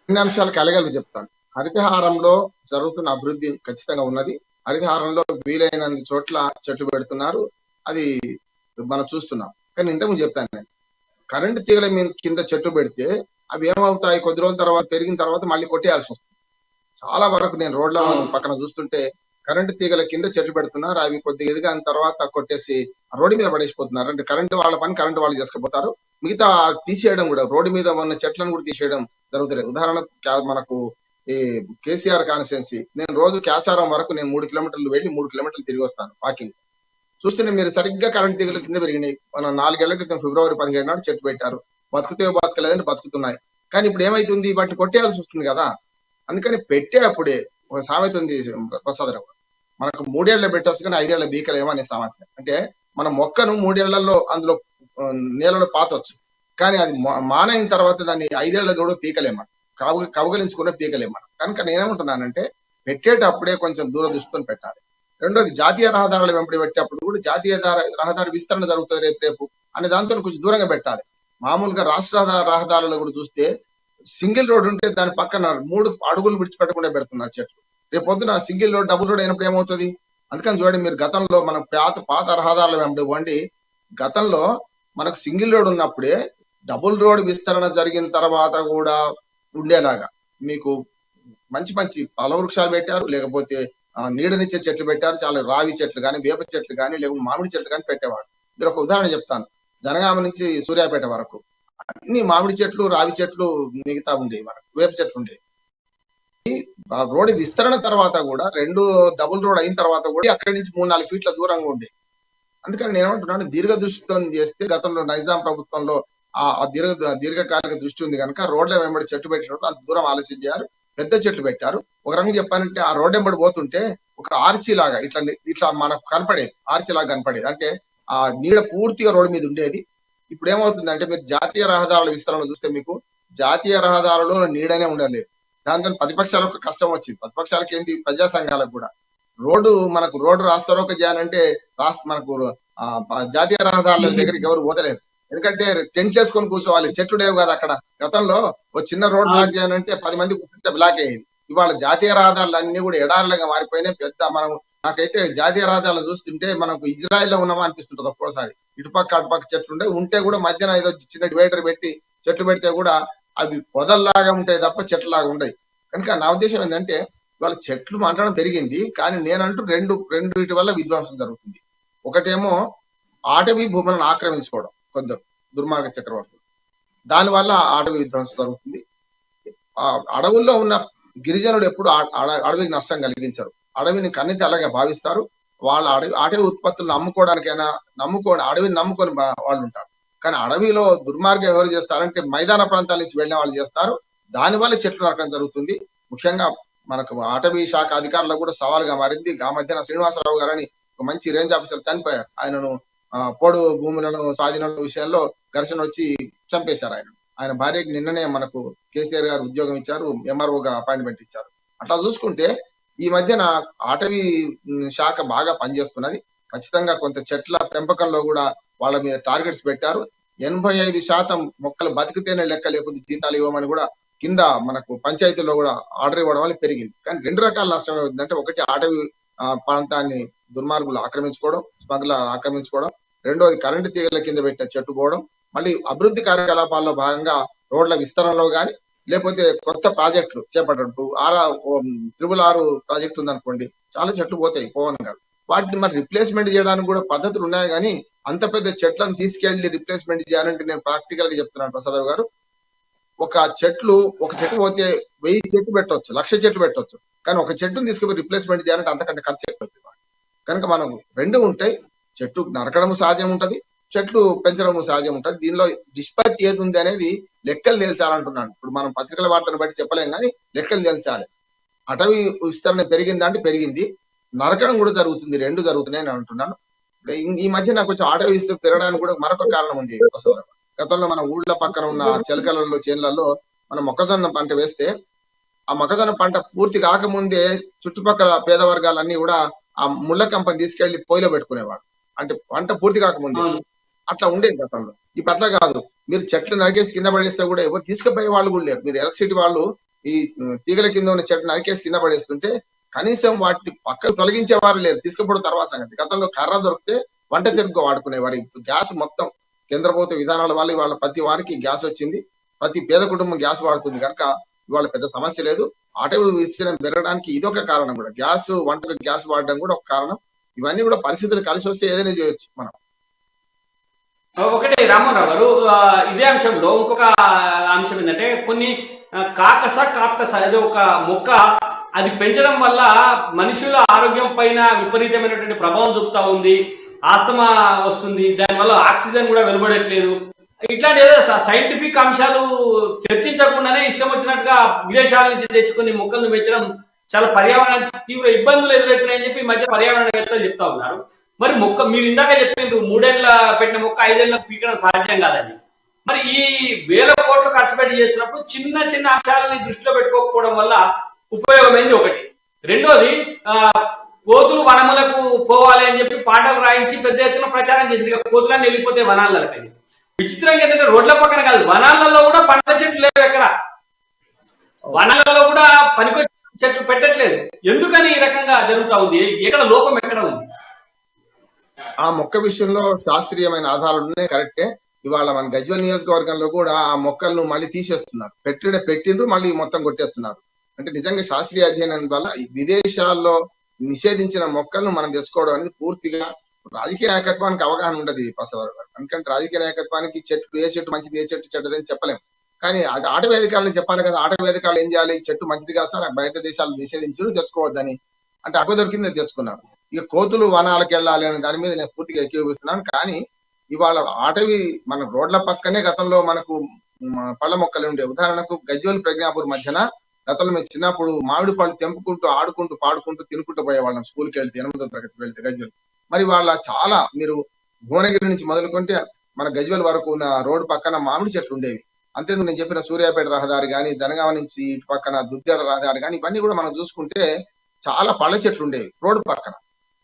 అన్ని అంశాలు కలగలిగి చెప్తాను. హరితహారంలో జరుగుతున్న అభివృద్ధి ఖచ్చితంగా ఉన్నది. హరితహారంలో వీలైనంత చోట్ల చెట్లు పెడుతున్నారు, అది మనం చూస్తున్నాం. కానీ ఇంతకుముందు చెప్పాను నేను, కరెంటు తీగల మీద కింద చెట్లు పెడితే అవి ఏమవుతాయి, కొద్ది రోజుల తర్వాత పెరిగిన తర్వాత మళ్ళీ కొట్టేయాల్సి వస్తుంది. చాలా వరకు నేను రోడ్ల పక్కన చూస్తుంటే కరెంటు తీగల కింద చెట్లు పెడుతున్నారు, అవి కొద్దిగా ఎదిగిన తర్వాత కొట్టేసి రోడ్డు మీద పడేసిపోతున్నారు. అంటే కరెంటు వాళ్ళ పని కరెంటు వాళ్ళు చేసుకుపోతారు, మిగతా తీసేయడం కూడా, రోడ్డు మీద ఉన్న చెట్లను కూడా తీసేయడం జరుగుతుంది. ఉదాహరణకు మనకు ఈ కేసీఆర్ కాన్స్టిట్యున్సీ, నేను రోజు క్యాసారం వరకు నేను 3 కిలోమీటర్లు వెళ్ళి 3 కిలోమీటర్లు తిరిగి వస్తాను వాకింగ్. చూస్తుంటే మీరు సరిగ్గా కరెంట్ తీగల కింద పెరిగినాయి. మనం 4 ఏళ్ల క్రితం ఫిబ్రవరి 17 నాడు చెట్టు పెట్టారు, బతుకులేదంటే బతుకుతున్నాయి. కానీ ఇప్పుడు ఏమైతుంది, వాటిని కొట్టేయాల్సి వస్తుంది కదా. అందుకని పెట్టేటప్పుడే ఒక సామెత ఉంది ప్రసాదరావు, మనకు 3 ఏళ్ల పెట్టవచ్చు కానీ 5 ఏళ్ల బీకలేమో అనే సమస్య. అంటే మన మొక్కను 3 ఏళ్లలో అందులో నేలలో పాతవచ్చు, కానీ అది మానైన తర్వాత దాన్ని 5 ఏళ్ల కూడా పీకలేమా, కవగలించుకునే పీకలేమా. కనుక నేనేమంటున్నానంటే, పెట్టేటప్పుడే కొంచెం దూరదృష్టితో పెట్టాలి. రెండోది, జాతీయ రహదారుల వెంబడి పెట్టేటప్పుడు కూడా జాతీయ రహదారి విస్తరణ జరుగుతుంది రేపు అనే దాంతో కొంచెం దూరంగా పెట్టాలి. మామూలుగా రాష్ట్ర రహదారులలో కూడా చూస్తే సింగిల్ రోడ్ ఉంటే దాని పక్కన 3 అడుగులు విడిచిపెట్టకుండా పెడుతున్నారు చెట్లు. రేపు పొద్దున సింగిల్ రోడ్ డబుల్ రోడ్ అయినప్పుడు ఏమవుతుంది? అందుకని చూడండి, మీరు గతంలో మనం పాత రహదారుల వెంబడి వండి, గతంలో మనకు సింగిల్ రోడ్ ఉన్నప్పుడే డబుల్ రోడ్ విస్తరణ జరిగిన తర్వాత కూడా ఉండేలాగా మీకు మంచి పల వృక్షాలు పెట్టారు, లేకపోతే నీడనిచ్చే చెట్లు పెట్టారు. చాలా రావి చెట్లు కానీ, వేప చెట్లు కానీ, లేకపోతే మామిడి చెట్లు కానీ పెట్టేవాడు. మీరు ఒక ఉదాహరణ చెప్తాను. జనగామ నుంచి సూర్యాపేట వరకు అన్ని మామిడి చెట్లు, రావి చెట్లు, మిగతా ఉండేవి, మనకు వేప చెట్లు ఉండేవి. రోడ్డు విస్తరణ తర్వాత కూడా 2 డబుల్ రోడ్ అయిన తర్వాత కూడా అక్కడి నుంచి 3-4 ఫీట్ల దూరంగా ఉండేవి. అందుకని నేను ఏమంటున్నాను, దీర్ఘ దృష్టితో చేస్తే, గతంలో నైజాం ప్రభుత్వంలో ఆ దీర్ఘకాలిక దృష్టి ఉంది కనుక రోడ్ల వెంబడి చెట్టు పెట్టినప్పుడు అంత దూరం ఆలోచించారు, పెద్ద చెట్లు పెట్టారు. ఒక రకంగా చెప్పానంటే, ఆ రోడ్ వెంబడి పోతుంటే ఒక ఆర్చి లాగా ఇట్లా మనకు కనపడేది, ఆర్చి లాగా కనపడేది. అంటే ఆ నీడ పూర్తిగా రోడ్డు మీద ఉండేది. ఇప్పుడు ఏమవుతుందంటే, మీరు జాతీయ రహదారుల విస్తరణ చూస్తే మీకు జాతీయ రహదారులో నీడనే ఉండలేదు. దాంతో ప్రతిపక్షాలకు కష్టం వచ్చింది. ప్రతిపక్షాలకు ఏంటి, ప్రజా సంఘాలకు కూడా మనకు రోడ్డు రాస్తారోక చేయాలంటే మనకు జాతీయ రహదారుల దగ్గరికి ఎవరు పోతలేరు. ఎందుకంటే టెంట్లు వేసుకొని కూర్చోవాలి, చెట్లు లేవు కదా అక్కడ. గతంలో ఒక చిన్న రోడ్ బ్లాక్ చేయాలంటే 10 మంది కూర్చుంటే బ్లాక్ అయ్యేది. ఇవాళ జాతీయ రహదారులు అన్ని కూడా ఎడారులుగా మారిపోయినాయి. నాకైతే జాతీయ రహదారులు చూస్తుంటే మనకు ఇజ్రాయెల్ లో ఉన్నామా అనిపిస్తుంటది ఒక్కోసారి. ఇటుపక్క అటుపక్క చెట్లు ఉంటే కూడా మధ్యన ఏదో చిన్న డివైడర్ పెట్టి చెట్లు పెడితే కూడా అవి పొదల్లాగా ఉంటాయి తప్ప చెట్లలాగా ఉండవు. కనుక నా ఉద్దేశం ఏంటంటే ఇవాళ చెట్లు మాట్లాడడం పెరిగింది, కానీ నేనంటూ రెండిటి వల్ల విధ్వంసం జరుగుతుంది. ఒకటేమో అటవీ భూములను ఆక్రమించుకోవడం కొందరు దుర్మార్గ చక్రవర్తులు, దానివల్ల అటవీ విధ్వంసం జరుగుతుంది. ఆ అడవుల్లో ఉన్న గిరిజనులు ఎప్పుడు అడవికి నష్టం కలిగించరు, అడవిని కన్నెత్తి అలాగే భావిస్తారు. వాళ్ళ అటవీ ఉత్పత్తులను అడవిని నమ్ముకొని వాళ్ళు ఉంటారు. కానీ అడవిలో దుర్మార్గం ఎవరు చేస్తారంటే మైదాన ప్రాంతాల నుంచి వెళ్ళిన వాళ్ళు చేస్తారు. దానివల్ల చెట్లు నరకడం జరుగుతుంది. ముఖ్యంగా మనకు అటవీ శాఖ అధికారులకు కూడా సవాల్గా మారింది. ఆ మధ్యన శ్రీనివాసరావు గారని ఒక మంచి రేంజ్ ఆఫీసర్ చనిపోయారు. ఆయనను పోడు భూములను స్వాధీనం విషయంలో ఘర్షణ వచ్చి చంపేశారు. ఆయన భార్యకి నిన్ననే మనకు కేసీఆర్ గారు ఉద్యోగం ఇచ్చారు, ఎంఆర్ఓగా అపాయింట్మెంట్ ఇచ్చారు. అట్లా చూసుకుంటే ఈ మధ్యన అటవీ శాఖ బాగా పనిచేస్తున్నది. ఖచ్చితంగా కొంత చెట్ల పెంపకంలో కూడా వాళ్ళ మీద టార్గెట్స్ పెట్టారు. 85% మొక్కలు బతికితేనే లెక్క, లేకపోతే జీతాలు ఇవ్వమని కూడా కింద మనకు పంచాయతీలో కూడా ఆర్డర్ ఇవ్వడం వల్ల పెరిగింది. కానీ 2 రకాల నష్టం ఏమవుతుందంటే, ఒకటి అటవీ ప్రాంతాన్ని దుర్మార్గులు ఆక్రమించుకోవడం, స్మగ్లర్ ఆక్రమించుకోవడం. రెండోది కరెంటు తీగల కింద పెట్టిన చెట్టు పోవడం. మళ్ళీ అభివృద్ధి కార్యకలాపాల్లో భాగంగా రోడ్ల విస్తరణలో కానీ, లేకపోతే కొత్త ప్రాజెక్టులు చేపట్టడం. 666 ప్రాజెక్టు ఉందనుకోండి, చాలా చెట్లు పోతాయి, పోవను కాదు. వాటిని మరి రిప్లేస్మెంట్ చేయడానికి కూడా పద్ధతులు ఉన్నాయి. కానీ అంత పెద్ద చెట్లను తీసుకెళ్లి రిప్లేస్మెంట్ చేయాలంటే నేను ప్రాక్టికల్ గా చెప్తున్నాను ప్రసాద్ గారు, ఒక చెట్టు పోతే 1000 చెట్లు పెట్టవచ్చు, 1,00,000 చెట్లు పెట్టవచ్చు. కానీ ఒక చెట్టును తీసుకుపోయి రిప్లేస్మెంట్ చేయాలంటే అంతకంటే ఖర్చు ఎక్కువ. కనుక మనం 2 ఉంటాయి, చెట్టు నరకడం సహజం ఉంటది, చెట్లు పెంచడం సహజం ఉంటది. దీనిలో నిష్పత్తి ఏది ఉంది అనేది లెక్కలు తేల్చాలంటున్నాను. ఇప్పుడు మనం పత్రికల వార్తను బట్టి చెప్పలేం, కానీ లెక్కలు తేల్చాలి. అటవీ విస్తరణ పెరిగిందా అంటే పెరిగింది, నరకడం కూడా జరుగుతుంది, 2 జరుగుతున్నాయి అని అంటున్నాను. ఈ మధ్య నాకు కొంచెం అటవీ విస్తరణ పెరగడానికి కూడా మరొక కారణం ఉంది. గతంలో మన ఊళ్ళ పక్కన ఉన్న చెలకలలో, చేన్లలో మనం మొక్కజొన్న పంట వేస్తే, ఆ మొక్కజొన్న పంట పూర్తి కాకముందే చుట్టుపక్కల పేద వర్గాలన్నీ కూడా ఆ ముళ్ళ కంపని తీసుకెళ్లి పొయ్యిలో పెట్టుకునేవాడు. అంటే పంట పూర్తి కాకముందే అట్లా ఉండేది గతంలో. ఇప్పుడు అట్లా కాదు, మీరు చెట్లు నరికేసి కింద పడేస్తే కూడా ఎవరు తీసుకుపోయే వాళ్ళు కూడా లేరు. మీరు ఎలక్ట్రిసిటీ వాళ్ళు ఈ తీగల కింద ఉన్న చెట్లు నరికేసి కింద పడేస్తుంటే కనీసం వాటిని పక్కకు తొలగించేవారు లేరు, తీసుకుపోవడం తర్వాత సంగతి. గతంలో కర్ర దొరికితే వంట చెరుకు వాడుకునేవారు. ఇప్పుడు గ్యాస్ మొత్తం కేంద్ర ప్రభుత్వ విధానాల వల్ల ఇవాళ ప్రతి వారికి గ్యాస్ వచ్చింది, ప్రతి పేద కుటుంబం గ్యాస్ వాడుతుంది. కనుక ఇవాళ పెద్ద సమస్య లేదు. అటవీ విస్తీర్ణం పెరగడానికి ఇదొక కారణం కూడా, గ్యాస్, వంటకు గ్యాస్ వాడడం కూడా ఒక కారణం. ఇవన్నీ కూడా పరిస్థితులు కలిసి వస్తే ఏదైనా చేయొచ్చు మనం. ఒకటి రామారావు గారు, ఇదే అంశంలో ఇంకొక అంశం ఏంటంటే, కొన్ని కాప్టస్ అదే ఒక మొక్క, అది పెంచడం వల్ల మనుషుల ఆరోగ్యం పైన విపరీతమైనటువంటి ప్రభావం చూపుతా ఉంది, ఆస్తమా వస్తుంది, దానివల్ల ఆక్సిజన్ కూడా వెలువడట్లేదు. ఇట్లాంటి ఏదో సైంటిఫిక్ అంశాలు చర్చించకుండానే ఇష్టం వచ్చినట్టుగా విదేశాల నుంచి తెచ్చుకుని మొక్కలను పెంచడం చాలా పర్యావరణానికి తీవ్ర ఇబ్బందులు ఎదురవుతున్నాయని చెప్పి ఈ మధ్య పర్యావరణవేత్తలు చెప్తా ఉన్నారు. మరి మొక్క మీరు ఇందాక చెప్పిండ్రు 3 ఏళ్ల పెట్టిన మొక్క 5 ఏళ్ళకు పీకడం సాధ్యం కాదని. మరి ఈ 1000 కోట్లు ఖర్చు పెట్టి చేస్తున్నప్పుడు చిన్న చిన్న అంశాలని దృష్టిలో పెట్టుకోకపోవడం వల్ల ఉపయోగమైంది ఒకటి. రెండోది, కోతులు వనములకు పోవాలి అని చెప్పి పాటలు రాయించి పెద్ద ఎత్తున ప్రచారం చేసింది. కోతులన్నీ వెళ్ళిపోతే వనాలకి. విచిత్రంగా ఏంటంటే రోడ్ల పక్కన కాదు, వనాలలో కూడా పండ్ల చెట్లు లేవు. ఎక్కడ వనాలలో కూడా పనికొచ్చే చెట్లు పెట్టట్లేదు. ఎందుకని ఈ రకంగా జరుగుతా ఉంది? ఎక్కడ లోపం ఎక్కడ ఉంది? ఆ మొక్క విషయంలో శాస్త్రీయమైన ఆధారాలు ఉన్నాయి, కరెక్టే. ఇవాళ మన గజ్వేల్ నియోజకవర్గంలో కూడా ఆ మొక్కలను మళ్ళీ తీసేస్తున్నారు. పెట్టిండ్రు మళ్ళీ మొత్తం కొట్టేస్తున్నారు. అంటే నిజంగా శాస్త్రీయ అధ్యయనం వల్ల విదేశాల్లో నిషేధించిన మొక్కలను మనం తెచ్చుకోవడం అనేది పూర్తిగా రాజకీయ నాయకత్వానికి అవగాహన ఉండదు ప్రసాద్ గారు. ఎందుకంటే రాజకీయ నాయకత్వానికి ఏ చెట్టు మంచిది, ఏ చెట్టు చెడ్డదని చెప్పలేము. కానీ అటవీ అధికారులు చెప్పాలి కదా, అటవీ అధికారులు ఏం చేయాలి, చెట్టు మంచిది కాదు సార్, బయట దేశాలు నిషేధించు, తెచ్చుకోవద్దని. అంటే అక్కడ దొరికింది తెచ్చుకున్నారు. ఇక కోతులు వనాలకు వెళ్ళాలి అనే దాని మీద నేను పూర్తిగా ఏకీభవిస్తున్నాను. కానీ ఇవాళ అటవీ మన రోడ్ల పక్కనే గతంలో మనకు పళ్ళ మొక్కలు ఉండే. ఉదాహరణకు గజ్వేల్ ప్రజ్ఞాపూర్ మధ్యన గతంలో మేము చిన్నప్పుడు మామిడి పళ్ళు తెంపుకుంటూ, ఆడుకుంటూ, పాడుకుంటూ, తినుకుంటూ పోయేవాళ్ళం స్కూల్కి వెళ్తే, 8వ తరగతి వెళ్తే గజ్వేల్. మరి వాళ్ళ చాలా మీరు భువనగిరి నుంచి మొదలుకుంటే మన గజ్వేల్ వరకు ఉన్న రోడ్డు పక్కన మామిడి చెట్లు ఉండేవి. అంతేందుకు నేను చెప్పిన సూర్యాపేట రహదారి కానీ, జనగామ నుంచి ఇటు పక్కన దుద్దేడ రహదారి కానీ, ఇవన్నీ కూడా మనం చూసుకుంటే చాలా పళ్ళ చెట్లు ఉండేవి రోడ్డు పక్కన.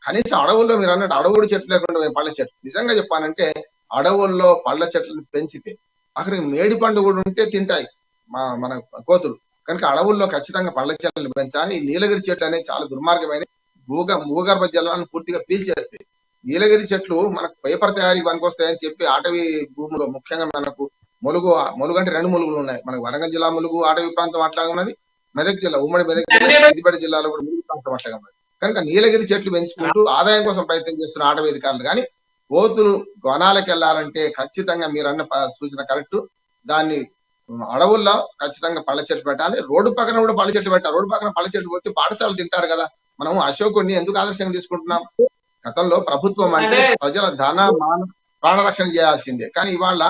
కనీసం అడవుల్లో మీరు అన్నట్టు అడవుడు చెట్లు లేకుండా పళ్ళ చెట్లు. నిజంగా చెప్పానంటే అడవుల్లో పళ్ళ చెట్లను పెంచితే అక్కడికి మేడి పండు కూడా ఉంటే తింటాయి మన కోతులు. కనుక అడవుల్లో ఖచ్చితంగా పళ్ళ చెట్లను పెంచాలి. ఈ నీలగిరి చెట్లు అనేవి చాలా దుర్మార్గమైన భూగర్భ జలాలను పూర్తిగా పీల్చేస్తాయి. నీలగిరి చెట్లు మనకు పేపర్ తయారీ పనికొస్తాయని చెప్పి అటవీ భూములో ముఖ్యంగా మనకు ములుగు అంటే 2 ములుగులు ఉన్నాయి. మనకు వరంగల్ జిల్లా ములుగు అటవీ ప్రాంతం అట్లాగా ఉన్నది, మెదక్ జిల్లా, ఉమ్మడి మెదక్ జిల్లా, సిద్దిపేట జిల్లాలో కూడా మురుగు ప్రాంతం అట్లాగా ఉన్నది. కనుక నీలగిరి చెట్లు పెంచుకుంటూ ఆదాయం కోసం ప్రయత్నం చేస్తున్న ఆటవీ అధికారులు కానీ కోతులు వనాలకు వెళ్ళాలంటే ఖచ్చితంగా మీరన్న సూచన కరెక్ట్. దాన్ని అడవుల్లో ఖచ్చితంగా పళ్ళ చెట్లు పెట్టాలి. రోడ్డు పక్కన కూడా పళ్ళ చెట్లు పెట్టాలి. రోడ్డు పక్కన పళ్ళ చెట్లు పోతే పాఠశాలలు తింటారు కదా. మనం అశోకుడిని ఎందుకు ఆదర్శంగా తీసుకుంటున్నాం? గతంలో ప్రభుత్వం అంటే ప్రజల ధన మాన ప్రాణరక్షణ చేయాల్సిందే. కానీ ఇవాళ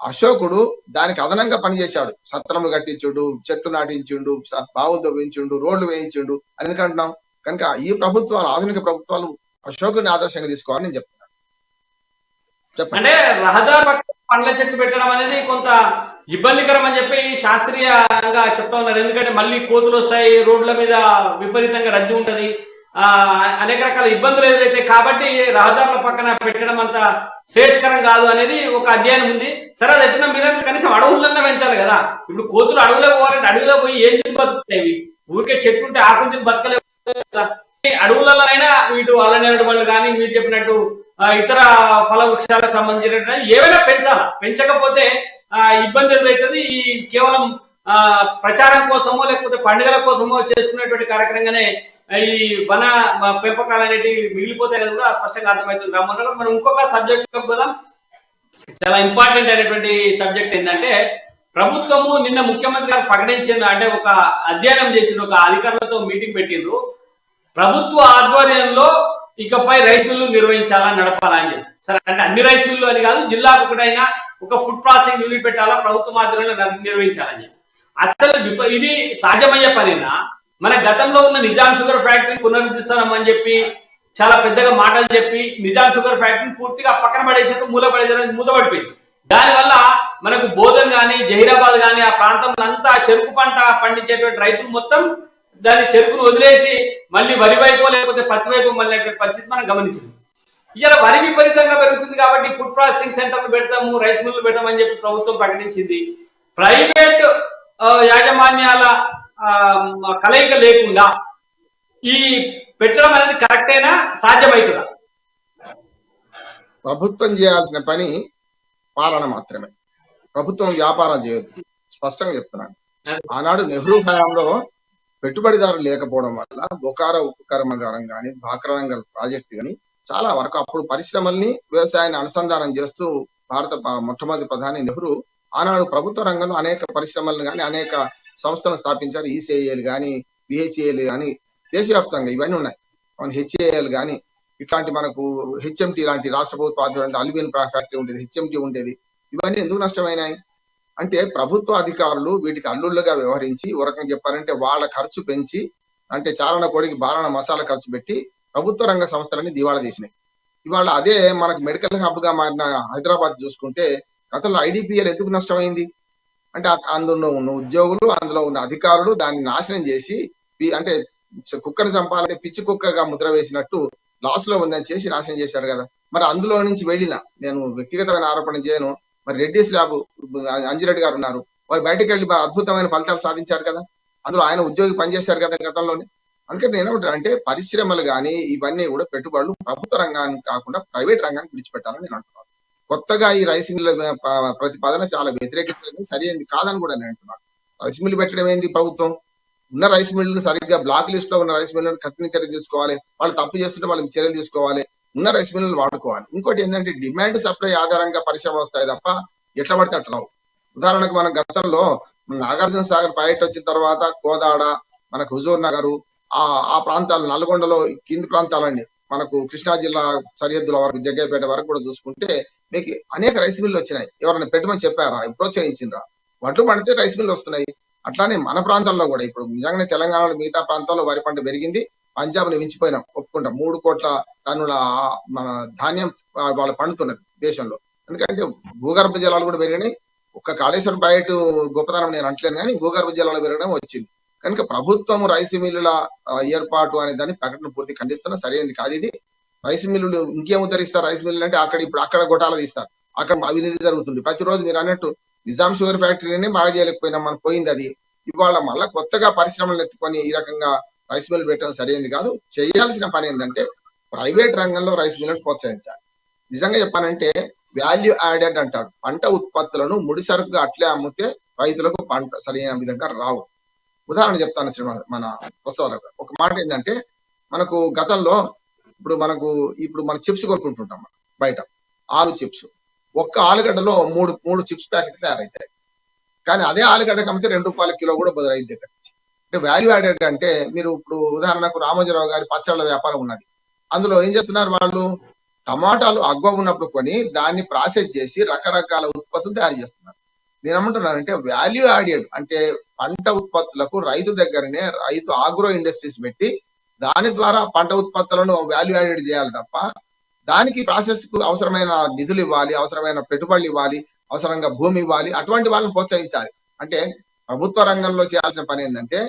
అశోకుడు దానికి అదనంగా పనిచేశాడు. సత్రములు కట్టించుండు, చెట్టు నాటించుండు, బావులు తవ్వించుండు, రోడ్లు వేయించుండు అని ఎందుకంటున్నాం? కనుక ఈ ప్రభుత్వాలు, ఆధునిక ప్రభుత్వాలు అశోకుని ఆదర్శంగా తీసుకోవాలని నేను చెప్తున్నాను. చెప్పండి. అంటే రహదారి పక్కన పండ్ల చెట్లు పెట్టడం అనేది కొంత ఇబ్బందికరం అని చెప్పి శాస్త్రీయంగా చెప్తా ఉన్నారు. ఎందుకంటే మళ్ళీ కోతులు వస్తాయి, రోడ్ల మీద విపరీతంగా రద్దీ ఉంటది, అనేక రకాల ఇబ్బందులు ఎదురైతే కాబట్టి రహదారుల పక్కన పెట్టడం అంత శ్రేష్కరం కాదు అనేది ఒక అధ్యయనం ఉంది. సరే, అది ఎప్పుడైనా మీరంటే కనీసం అడవులన్నా పెంచాలి కదా. ఇప్పుడు కోతులు అడవిలో పోవాలంటే అడవిలో పోయి ఏం తిని బతుకుతాయి? ఊరికే చెట్లు ఉంటే ఆకులు తిని బతకలేవు కదా. అడవులలో అయినా వీటి అలనేడు వాళ్ళు కానీ మీరు చెప్పినట్టు ఇతర ఫల వృక్షాలకు సంబంధించిన ఏవైనా పెంచాలా. పెంచకపోతే ఇబ్బంది ఎదురవుతుంది. ఈ కేవలం ప్రచారం కోసమో లేకపోతే పండుగల కోసమో చేసుకునేటువంటి కార్యక్రమంగానే ఈ వన పెంపకాలు అనేటివి మిగిలిపోతాయి కూడా స్పష్టంగా అర్థమవుతుంది. రామ్మోహన్ గారు, మనం ఇంకొక సబ్జెక్ట్ పోదాం. చాలా ఇంపార్టెంట్ అయినటువంటి సబ్జెక్ట్ ఏంటంటే, ప్రభుత్వము నిన్న ముఖ్యమంత్రి గారు ప్రకటించిన, అంటే ఒక అధ్యయనం చేసిన, ఒక అధికారులతో మీటింగ్ పెట్టిండ్రు. ప్రభుత్వ ఆధ్వర్యంలో ఇకపై రైస్ మిల్లు నిర్వహించాలని నడపాలని చెప్పి. సరే, అంటే అన్ని రైస్ మిల్లు అని కాదు, జిల్లాకు ఒకటైనా ఒక ఫుడ్ ప్రాసెసింగ్ యూనిట్ పెట్టాలా, ప్రభుత్వం ఆధ్వర్యంలో నిర్వహించాలని చెప్పి. అసలు ఇది సాధ్యమయ్యే పనినా? మన గతంలో ఉన్న నిజాం షుగర్ ఫ్యాక్టరీ పునరుద్ధరిస్తామని చెప్పి చాలా పెద్దగా మాటలు చెప్పి నిజాం షుగర్ ఫ్యాక్టరీని పూర్తిగా పక్కన పడేసేట్టు మూతపడిపోయింది. దానివల్ల మనకు బోధన్ కానీ, జహీరాబాద్ కానీ ఆ ప్రాంతంలో అంతా చెరుకు పంట పండించేటువంటి రైతులు మొత్తం దాని చెరుకును వదిలేసి మళ్ళీ వరి వైపు లేకపోతే పత్తి వైపు మళ్ళీ పరిస్థితి మనం గమనించింది. ఇలా వరి విపరీతంగా పెరుగుతుంది కాబట్టి ఫుడ్ ప్రాసెసింగ్ సెంటర్లు పెడతాము, రైస్ మిల్లు పెడతామని చెప్పి ప్రభుత్వం ప్రకటించింది. ప్రైవేట్ యాజమాన్యాల కలయిక లేకుండా ఈ పెట్టడం అనేది కరెక్టేనా, సాధ్యమవుతుందా? ప్రభుత్వం చేయాల్సిన పని పాలన మాత్రమే. ప్రభుత్వం వ్యాపారం చేయొద్దు, స్పష్టంగా చెప్తున్నాను. ఆనాడు నెహ్రూ హయాంలో పెట్టుబడిదారులు లేకపోవడం వల్ల బొకారో ఉక్కు కర్మాగారం కానీ, భాక్రానంగల్ ప్రాజెక్ట్ కానీ చాలా వరకు అప్పుడు పరిశ్రమల్ని, వ్యవసాయాన్ని అనుసంధానం చేస్తూ భారత మొట్టమొదటి ప్రధాని నెహ్రూ ఆనాడు ప్రభుత్వ రంగంలో అనేక పరిశ్రమలను కానీ, అనేక సంస్థలను స్థాపించారు. ఈసీఐఎల్ కానీ, బిహెచ్ఏఎల్ కానీ, దేశవ్యాప్తంగా ఇవన్నీ ఉన్నాయి. హెచ్ఏఎల్ కానీ, ఇట్లాంటి మనకు హెచ్ఎంటి లాంటి రాష్ట్ర ప్రభుత్వ ఆధ్వర్యంలో అల్యూమినియం ఫ్యాక్టరీ ఉండేది, హెచ్ఎంటి ఉండేది. ఇవన్నీ ఎందుకు నష్టమైనాయి అంటే ప్రభుత్వ అధికారులు వీటికి అల్లుళ్ళుగా వ్యవహరించి, ఒక రకంగా చెప్పారంటే వాళ్ళ ఖర్చు పెంచి, అంటే చారణ కోడికి బారణ మసాలా ఖర్చు పెట్టి ప్రభుత్వ రంగ సంస్థలని దివాళా తీసినాయి. ఇవాళ అదే మనకు మెడికల్ హబ్ గా మారిన హైదరాబాద్ చూసుకుంటే గతంలో ఐడిపిఎల్ ఎందుకు నష్టమైంది అంటే అందులో ఉన్న ఉద్యోగులు, అందులో ఉన్న అధికారులు దాన్ని నాశనం చేసి, అంటే కుక్కను చంపాలంటే పిచ్చి కుక్కగా ముద్ర వేసినట్టు లాస్ లో ఉందని చేసి నాశనం చేశారు కదా. మరి అందులో నుంచి వెళ్ళిన, నేను వ్యక్తిగతమైన ఆరోపణ చేయను, మరి రెడ్డిస్ ల్యాబ్ అంజిరెడ్డి గారు ఉన్నారు, వారు బయటకు వెళ్ళి అద్భుతమైన ఫలితాలు సాధించారు కదా. అందులో ఆయన ఉద్యోగి పనిచేశారు కదా గతంలోనే. అందుకని నేను అంటే పరిశ్రమలు కానీ ఇవన్నీ కూడా పెట్టుబడులు ప్రభుత్వ రంగానికి కాకుండా ప్రైవేట్ రంగానికి విడిచిపెట్టాలని నేను అంటున్నాను. కొత్తగా ఈ రైస్ మిల్ ప్రతిపాదన చాలా వ్యతిరేకించడం సరైనది కాదని కూడా నేను అంటున్నాను. రైస్ మిల్ పెట్టడం ఏంది? ప్రభుత్వం ఉన్న రైస్ మిల్లు సరిగ్గా బ్లాక్ లిస్ట్ లో ఉన్న రైస్ మిల్లులను కఠిన చర్య తీసుకోవాలి. వాళ్ళు తప్పు చేస్తుంటే వాళ్ళకి చర్యలు తీసుకోవాలి. ఉన్న రైస్ మిల్లులు వాడుకోవాలి. ఇంకోటి ఏంటంటే డిమాండ్ సప్లై ఆధారంగా పరిశ్రమలు వస్తాయి తప్ప ఎట్లా పడితే అట్లా రావు. ఉదాహరణకు మన గతంలో నాగార్జున సాగర్ ప్రాజెక్ట్ వచ్చిన తర్వాత కోదాడ, మనకు హుజూర్ నగర్, ఆ ప్రాంతాలు, నల్గొండలో కింది ప్రాంతాలన్నీ, మనకు కృష్ణా జిల్లా సరిహద్దుల వరకు, జగ్గైపేట వరకు కూడా చూసుకుంటే మీకు అనేక రైస్ మిల్లు వచ్చినాయి. ఎవరైనా పెట్టమని చెప్పారా? ప్రోత్సహించిండ్రా? వడ్లు పండితే రైస్ మిల్లు వస్తున్నాయి. అట్లానే మన ప్రాంతాల్లో కూడా ఇప్పుడు నిజంగానే తెలంగాణలో మిగతా ప్రాంతాల్లో వరి పంట పెరిగింది. పంజాబ్ ని మించిపోయినాం, ఒప్పుకుంటాం. 3 కోట్ల టన్నుల మన ధాన్యం వాళ్ళు పండుతున్నది దేశంలో. ఎందుకంటే భూగర్భ జలాలు కూడా పెరిగినాయి. ఒక్క కాళేశ్వరం ప్రాజెక్టు గొప్పతనం నేను అంటలేను, కానీ భూగర్భ జలాలు పెరగడం వచ్చింది. కనుక ప్రభుత్వం రైస్ మిల్లుల ఏర్పాటు అనే దాన్ని ప్రకటన పూర్తి ఖండిస్తున్నా, సరైనది కాదు ఇది. రైస్ మిల్లులు ఇంకేం ఉద్ధరిస్తారు? రైస్ మిల్లులు అంటే అక్కడ గొటాలు తీస్తారు, అక్కడ అవినీతి జరుగుతుంది. ప్రతిరోజు మీరు అన్నట్టు నిజాం షుగర్ ఫ్యాక్టరీని బాగా చేయలేకపోయినా మనం పోయింది అది. ఇవాళ మళ్ళా కొత్తగా పరిశ్రమలు ఎత్తుకొని ఈ రకంగా రైస్ మిల్ పెట్టడం సరైనది కాదు. చేయాల్సిన పని ఏంటంటే ప్రైవేట్ రంగంలో రైస్ మిల్లును ప్రోత్సహించాలి. నిజంగా చెప్పానంటే వాల్యూ యాడెడ్ అంటాడు. పంట ఉత్పత్తులను ముడి సరుకుగా అట్లే అమ్మితే రైతులకు పంట సరైన విధంగా రావు. ఉదాహరణ చెప్తాను మన ప్రసాద్ ఒక మాట ఏంటంటే, మనకు గతంలో ఇప్పుడు మన చిప్స్ కొనుక్కుంటుంటాం మనం బయట, ఆలు చిప్స్. ఒక్క ఆలుగడ్డలో మూడు చిప్స్ ప్యాకెట్లు తయారవుతాయి. కానీ అదే ఆలుగడ్డ కమితే ₹2 కిలో కూడా బదులైద్ది దగ్గర నుంచి. అంటే వాల్యూ యాడెడ్ అంటే, మీరు ఇప్పుడు ఉదాహరణకు రామోజీరావు గారి పచ్చళ్ళ వ్యాపారం ఉన్నది. అందులో ఏం చేస్తున్నారు వాళ్ళు, టమాటాలు అగ్వ ఉన్నప్పుడు కొని దాన్ని ప్రాసెస్ చేసి రకరకాల ఉత్పత్తులు తయారు చేస్తున్నారు. నేను ఏమంటున్నానంటే వాల్యూ యాడెడ్ అంటే పంట ఉత్పత్తులకు రైతు దగ్గరనే రైతు ఆగ్రో ఇండస్ట్రీస్ పెట్టి దాని ద్వారా పంట ఉత్పత్తులను వాల్యూ యాడెడ్ చేయాలి తప్ప, దానికి ప్రాసెస్ కు అవసరమైన నిధులు ఇవ్వాలి, అవసరమైన పెట్టుబడులు ఇవ్వాలి, అవసరంగా భూమి ఇవ్వాలి, అటువంటి వాళ్ళని ప్రోత్సహించాలి. అంటే ప్రభుత్వ రంగంలో చేయాల్సిన పని ఏంటంటే,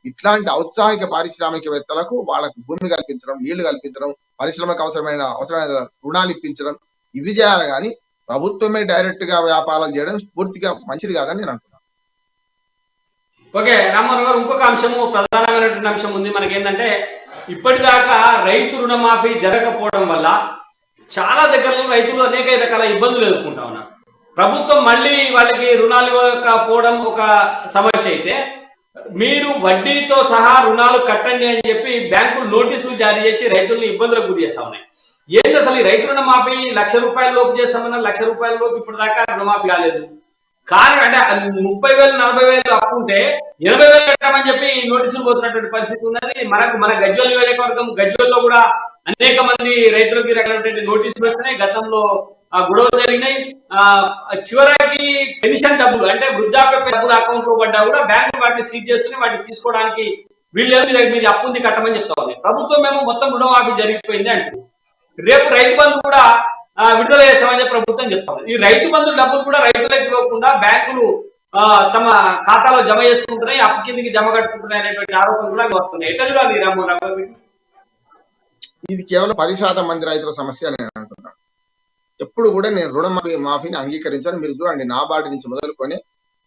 ఇట్లాంటి ఔత్సాహిక పారిశ్రామికవేత్తలకు వాళ్ళకు భూమి కల్పించడం, నీళ్లు కల్పించడం, పరిశ్రమకు అవసరమైన రుణాలు ఇప్పించడం, ఇవి చేయాలి. కానీ ప్రభుత్వమే డైరెక్ట్ గా వ్యాపారాలు చేయడం పూర్తిగా మంచిది కాదని నేను అంటున్నాను. ఓకే రామ్మోహన్ గారు, ఇంకొక అంశము, ప్రధానమైనటువంటి అంశం ఉంది మనకి. ఏంటంటే ఇప్పటిదాకా రైతు రుణమాఫీ జరగకపోవడం వల్ల చాలా దగ్గరలో రైతులు అనేక రకాల ఇబ్బందులు ఎదుర్కొంటా ఉన్నారు. ప్రభుత్వం మళ్ళీ వాళ్ళకి రుణాలు ఇవ్వకపోవడం ఒక సమస్య అయితే, మీరు వడ్డీతో సహా రుణాలు కట్టండి అని చెప్పి బ్యాంకులు నోటీసులు జారీ చేసి రైతుల్ని ఇబ్బందులకు గురి చేస్తా ఉన్నాయి. ఏంటి అసలు ఈ రైతు రుణమాఫీ ₹1,00,000 లోపు చేస్తామన్నా ₹1,00,000 లోపు ఇప్పటిదాకా రుణమాఫీ కాలేదు. కానీ అంటే 30,000 40,000 అప్పు ఉంటే 80,000 కట్టమని చెప్పి నోటీసులు పోతున్నటువంటి పరిస్థితి ఉన్నది. మన గజ్వేల్ నియోజకవర్గం, గజ్వేల్లో కూడా అనేక మంది రైతులకి రకమైనటువంటి నోటీసులు వస్తున్నాయి. గతంలో గొడవలు జరిగినాయి. చివరికి పెన్షన్ డబ్బులు అంటే వృద్ధాప్య డబ్బులు అకౌంట్ లో పడ్డా కూడా బ్యాంకులు వాటిని సీజ్ చేస్తున్నాయి. వాటిని తీసుకోవడానికి వీళ్ళు మీరు అప్పు ఉంది కట్టమని చెప్తా ఉంది. ప్రభుత్వం మేము మొత్తం రుణమాఫీ జరిగిపోయింది అంటుంది. రేపు రైతు బంధు కూడా విడుదల చేస్తామని ప్రభుత్వం చెప్తాం. ఈ రైతు బంధు డబ్బులు కూడా రైతులకు ఇవ్వకుండా బ్యాంకులు తమ ఖాతాలో జమ చేసుకుంటున్నాయి, అప్పు కిందికి జమ కట్టుకుంటున్నాయి అనేటువంటి ఆరోపణలు కూడా వస్తున్నాయి. ఎట్లా చూడాలి రామ్మోహన్? ఇది కేవలం 10% మంది రైతుల సమస్య నేను అంటున్నాను. ఎప్పుడు కూడా నేను రుణమాఫీని అంగీకరించాను. మీరు చూడండి, నాబార్డు నుంచి మొదలుకొని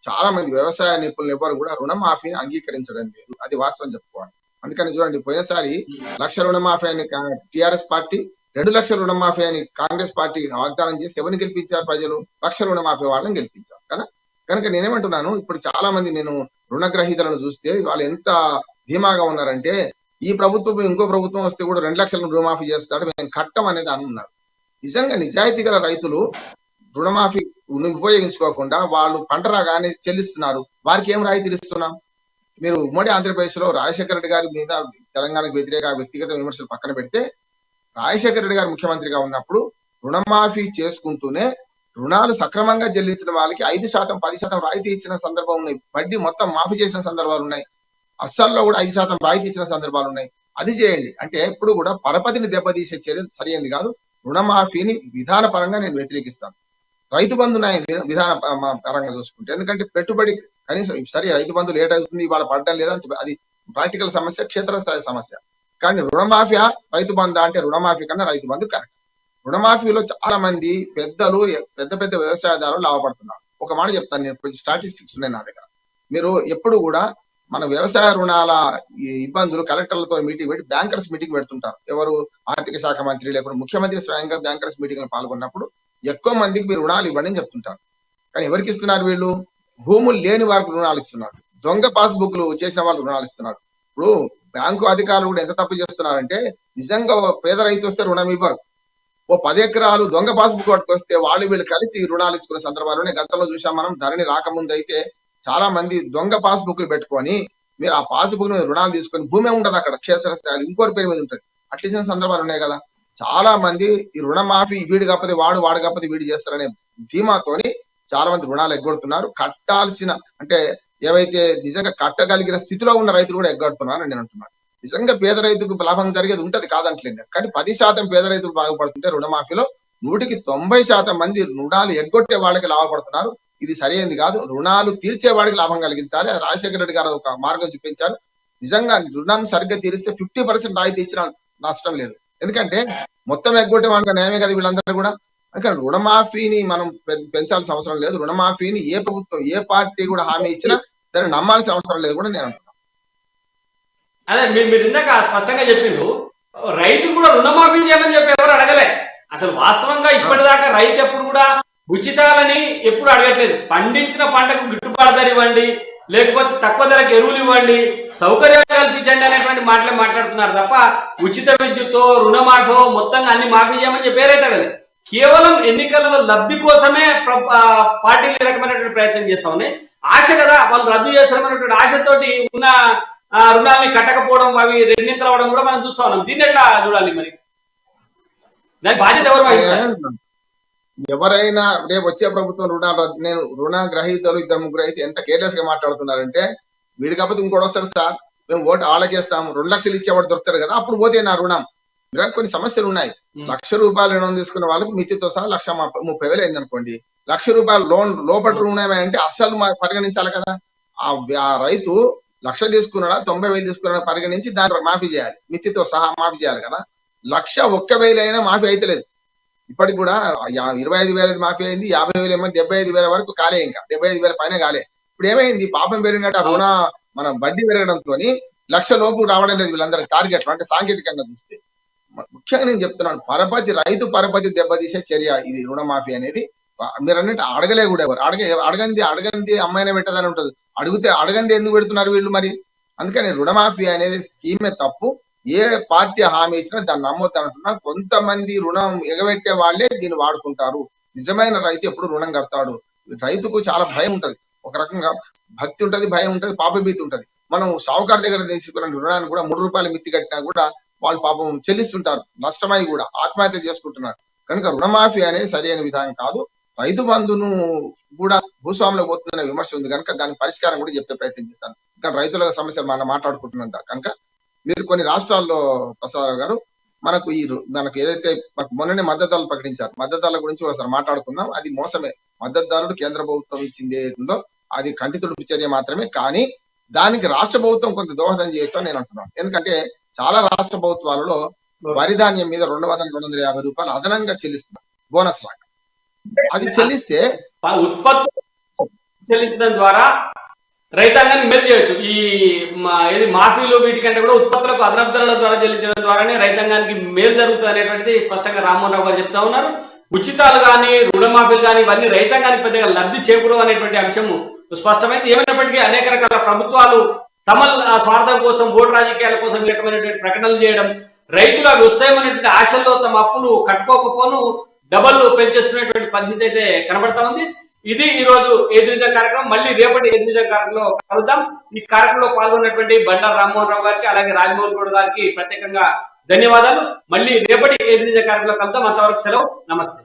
చాలా మంది వ్యవసాయ నిపుణులు ఎవరు కూడా రుణమాఫీని అంగీకరించడం లేదు. అది వాస్తవం చెప్పుకోవాలి. అందుకని చూడండి, పోయినసారి 1,00,000 రుణమాఫీ అని టిఆర్ఎస్ పార్టీ, 2,00,000 రుణమాఫీ అని కాంగ్రెస్ పార్టీ వాగ్దానం చేసి ఎవరిని గెలిపించారు? ప్రజలు 1,00,000 రుణమాఫీ వాళ్ళని గెలిపించారు కదా. కనుక నేనేమంటున్నాను, ఇప్పుడు చాలా మంది నేను రుణగ్రహీతలను చూస్తే వాళ్ళు ఎంత ధీమాగా ఉన్నారంటే, ఈ ప్రభుత్వం ఇంకో ప్రభుత్వం వస్తే కూడా 2,00,000 రుణమాఫీ చేస్తాడు, మేము కట్టం అనేది అన్నారు. నిజంగా నిజాయితీ గల రైతులు రుణమాఫీ ఉపయోగించుకోకుండా వాళ్ళు పంట రాగానే చెల్లిస్తున్నారు. వారికి ఏం రాయితీలు ఇస్తున్నాం? మీరు ఉమ్మడి ఆంధ్రప్రదేశ్ లో రాజశేఖర రెడ్డి గారి మీద తెలంగాణకు వ్యతిరేక వ్యక్తిగత విమర్శలు పక్కన పెడితే, రాజశేఖర రెడ్డి గారు ముఖ్యమంత్రిగా ఉన్నప్పుడు రుణమాఫీ చేసుకుంటూనే రుణాలు సక్రమంగా చెల్లించిన వాళ్ళకి 5% 10% రాయితీ ఇచ్చిన సందర్భం ఉన్నాయి. వడ్డీ మొత్తం మాఫీ చేసిన సందర్భాలు ఉన్నాయి. అస్సల్లో కూడా 5% రాయితీ ఇచ్చిన సందర్భాలు ఉన్నాయి. అది చేయండి. అంటే ఎప్పుడు కూడా పరపతిని దెబ్బతీసే చర్య సరైనది కాదు. రుణమాఫీని విధాన పరంగా నేను వ్యతిరేకిస్తాను. రైతు బంధు విధాన పరంగా చూసుకుంటే, ఎందుకంటే పెట్టుబడి కనీసం సరే రైతు బంధు లేట్ అవుతుంది, ఇవాళ పడడం లేదంటే అది ప్రాక్టికల్ సమస్య, క్షేత్రస్థాయి సమస్య. కానీ రుణమాఫియా రైతు బంధు అంటే రుణమాఫీ కన్నా రైతు బంధు కరెక్ట్. రుణమాఫీలో చాలా మంది పెద్దలు, పెద్ద పెద్ద వ్యవసాయదారులు లాభపడుతున్నారు. ఒక మాట చెప్తాను, నేను కొంచెం స్టాటిస్టిక్స్ ఉన్నాయి నా దగ్గర. మీరు ఎప్పుడు కూడా మన వ్యవసాయ రుణాల ఇబ్బందులు కలెక్టర్లతో మీటింగ్ పెట్టి బ్యాంకర్స్ మీటింగ్ పెడుతుంటారు. ఎవరు? ఆర్థిక శాఖ మంత్రి లేకపోతే ముఖ్యమంత్రి స్వయంగా బ్యాంకర్స్ మీటింగ్ లో పాల్గొన్నప్పుడు ఎక్కువ మందికి మీరు రుణాలు ఇవ్వండి అని చెప్తుంటారు. కానీ ఎవరికి ఇస్తున్నారు వీళ్ళు? భూములు లేని వారికి రుణాలు ఇస్తున్నారు. దొంగ పాస్బుక్లు చేసిన వాళ్ళు రుణాలు ఇస్తున్నారు. ఇప్పుడు బ్యాంకు అధికారులు కూడా ఎంత తప్పు చేస్తున్నారంటే, నిజంగా పేద రైతు వస్తే రుణం ఇవ్వరు. ఓ 10 ఎకరాలు దొంగ పాస్బుక్ పట్టుకొస్తే వాళ్ళు వీళ్ళు కలిసి రుణాలు ఇచ్చుకునే సందర్భాలునే గతంలో చూసాం మనం. ధరణి రాకముందు అయితే చాలా మంది దొంగ పాస్బుక్లు పెట్టుకొని మీరు ఆ పాస్బుక్ మీద రుణాలు తీసుకొని, భూమి ఉండదు అక్కడ, క్షేత్రస్థాయిలో ఇంకోటి పేరు మీద ఉంటుంది, అట్లిచ్చిన సందర్భాలు ఉన్నాయి కదా. చాలా మంది ఈ రుణమాఫీ వీడు కాకపోతే వాడు కాకపోతే వీడు చేస్తారనే ధీమాతోని చాలా మంది రుణాలు ఎగ్గొడుతున్నారు. కట్టాల్సిన అంటే ఏవైతే నిజంగా కట్టగలిగిన స్థితిలో ఉన్న రైతులు కూడా ఎగ్గొడుతున్నారు అని నేను అంటున్నాను. నిజంగా పేద రైతుకు లాభం జరిగేది ఉంటది కాదంటలేదు, కానీ 10% పేద రైతులు బాగుపడుతుంటే రుణమాఫీలో 100% మంది రుణాలు ఎగ్గొట్టే వాళ్ళకి లాభపడుతున్నారు. ఇది సరైనది కాదు. రుణాలు తీర్చే వాడికి లాభం కలిగించాలి. రాజశేఖర రెడ్డి గారు ఒక మార్గం చూపించారు. నిజంగా రుణం సరిగ్గా తీరిస్తే 50% రాయితీ ఇచ్చిన నష్టం లేదు. ఎందుకంటే మొత్తం ఎగ్గొట్టే వాళ్ళకి న్యాయమే కదా వీళ్ళందరూ కూడా. అందుకని రుణమాఫీని మనం పెంచాల్సిన అవసరం లేదు. రుణమాఫీని ఏ ప్రభుత్వం, ఏ పార్టీ కూడా హామీ ఇచ్చినా దాన్ని నమ్మాల్సిన అవసరం లేదు కూడా నేను అంటున్నాను. అదే మీరు ఇందాక స్పష్టంగా చెప్పిండు, రైతులు కూడా రుణమాఫీ చేయమని చెప్పి ఎవరు అడగలే. అసలు వాస్తవంగా ఇప్పటిదాకా రైతు ఎప్పుడు కూడా ఉచితాలని ఎప్పుడు అడగట్లేదు. పండించిన పంటకు గిట్టుబాటు ధర ఇవ్వండి, లేకపోతే తక్కువ ధరకు ఎరువులు ఇవ్వండి, సౌకర్యాలు కల్పించండి అనేటువంటి మాటలే మాట్లాడుతున్నారు తప్ప ఉచిత విద్యుత్తో రుణమాఫో మొత్తంగా అన్ని మాఫీ చేయమని చెప్పారైతే కదా. కేవలం ఎన్నికలలో లబ్ధి కోసమే పార్టీలు ఈ రకమైనటువంటి ప్రయత్నం చేస్తా ఉన్నాయి. ఆశ కదా, వాళ్ళు రద్దు చేస్తారనేటువంటి ఆశతోటి ఉన్న రుణాలని కట్టకపోవడం, అవి రెండింతలు అవ్వడం కూడా మనం చూస్తా ఉన్నాం. దీన్ని ఎట్లా చూడాలి మరి? దాని బాధ్యత ఎవరు వహించాలి? ఎవరైనా రేపు వచ్చే ప్రభుత్వం రుణాలు నేను రుణ గ్రహీతలు ఇద్దరు ముగ్గురు అయితే ఎంత కేర్లెస్ గా మాట్లాడుతున్నారంటే, వీడి కాకపోతే ఇంకోటి వస్తాడు సార్, మేము ఓటు ఆలకేస్తాం, 2 లక్షలు ఇచ్చేవాడు దొరుకుతారు కదా, అప్పుడు పోతే నా రుణం. కొన్ని సమస్యలు ఉన్నాయి. ₹1,00,000 రుణం తీసుకున్న వాళ్ళకు మితితో సహా 1,30,000 అయింది అనుకోండి. ₹1,00,000 లోన్ లోపల రుణమే అంటే అస్సలు పరిగణించాలి కదా. ఆ రైతు 1,00,000 తీసుకున్నాడా 90,000 తీసుకున్నాడా పరిగణించి దాన్ని మాఫీ చేయాలి, మితితో సహా మాఫీ చేయాలి కదా. 1,01,000 అయినా మాఫీ అయితలేదు. ఇప్పటికి కూడా 25,000 మాఫీ అయింది, 50,000 ఏమో 75,000 వరకు కాలే, ఇంకా 75,000 పైన కాలే. ఇప్పుడు ఏమైంది, పాపం పెరిగినట్టు రుణ మన వడ్డీ పెరగడంతో 1,00,000 లోపు రావడం లేదు వీళ్ళందరూ టార్గెట్లు. అంటే సాంకేతికంగా చూస్తే ముఖ్యంగా నేను చెప్తున్నాను, రైతు పరపతి దెబ్బతీసే చర్య ఇది రుణమాఫీ అనేది. మీరు అన్నట్టు అడగలే కూడా ఎవరు అడగంది అమ్మాయినే పెట్టదని ఉంటుంది. అడగంది ఎందుకు పెడుతున్నారు వీళ్ళు మరి? అందుకని రుణమాఫీ అనేది స్కీమే తప్పు. ఏ పార్టీ హామీ ఇచ్చినా దాన్ని నమ్మొద్దంటున్నారు. కొంతమంది రుణం ఎగబెట్టే వాళ్ళే దీన్ని వాడుకుంటారు. నిజమైన రైతు ఎప్పుడు రుణం కడతాడు? రైతుకు చాలా భయం ఉంటది, ఒక రకంగా భక్తి ఉంటది, భయం ఉంటది, పాపభీతి ఉంటది. మనం సావుకారు దగ్గర తీసుకున్న రుణాన్ని కూడా ₹3 మిత్తి కట్టినా కూడా వాళ్ళు పాపం చెల్లిస్తుంటారు, నష్టమై కూడా ఆత్మహత్య చేసుకుంటున్నారు. కనుక రుణమాఫీ అనేది సరైన విధానం కాదు. రైతు బంధును కూడా భూస్వాములకు పోతుందనే విమర్శ ఉంది కనుక దాని పరిష్కారం కూడా చెప్పే ప్రయత్నం చేస్తాను. ఇక్కడ రైతుల సమస్యలు మనం మాట్లాడుకుంటున్నంత కనుక మీరు కొన్ని రాష్ట్రాల్లో ప్రసాద్ గారు మనకు ఏదైతే మొన్ననే మద్దతుదారులు ప్రకటించారు, మద్దతుదారుల గురించి ఒకసారి మాట్లాడుకుందాం. అది మోసమే. మద్దతుదారుడు కేంద్ర ప్రభుత్వం ఇచ్చింది ఏదో అది కంటి తుడుపు చర్య మాత్రమే, కానీ దానికి రాష్ట్ర ప్రభుత్వం కొంత దోహదం చేయొచ్చు అని నేను అంటున్నాను. ఎందుకంటే చాలా రాష్ట్ర ప్రభుత్వాలలో వరి ధాన్యం మీద ₹200-250 అదనంగా చెల్లిస్తున్నారు, బోనస్ లాగా. అది చెల్లిస్తే ఉత్పత్తి చెల్లించడం ద్వారా రైతాంగాన్ని మేలు చేయొచ్చు. ఏది మాఫీలు వీటికంటే కూడా ఉత్పత్తులకు అదనపు ధరల ద్వారా చెల్లించడం ద్వారానే రైతాంగానికి మేలు జరుగుతుంది అనేటువంటిది స్పష్టంగా రామ్మోహన్ రావు గారు చెప్తా ఉన్నారు. ఉచితాలు కానీ రుణమాఫీలు కానీ ఇవన్నీ రైతాంగానికి పెద్దగా లబ్ధి చేకూరవు అనేటువంటి అంశం స్పష్టమైంది. ఏమైనప్పటికీ అనేక రకాల ప్రభుత్వాలు తమ స్వార్థం కోసం, ఓటు రాజకీయాల కోసం ఈ రకమైనటువంటి ప్రకటనలు చేయడం, రైతులు అవి వస్తాయనేటువంటి ఆశల్లో తమ అప్పులు కట్టుకోకపోను డబల్ పెంచేసుకునేటువంటి పరిస్థితి అయితే కనబడతా ఉంది. ఇది ఈ రోజు ఎదురుజం కార్యక్రమం. మళ్ళీ రేపటి ఎదురుజం కార్యక్రమంలో కలుద్దాం. ఈ కార్యక్రమంలో పాల్గొన్నటువంటి బండారు రామ్మోహన్ రావు గారికి, అలాగే రాజమోహన్ గౌడ్ గారికి ప్రత్యేకంగా ధన్యవాదాలు. మళ్ళీ రేపటి ఎదురుజం కార్యక్రమంలో కలుద్దాం. అంతవరకు సెలవు, నమస్తే.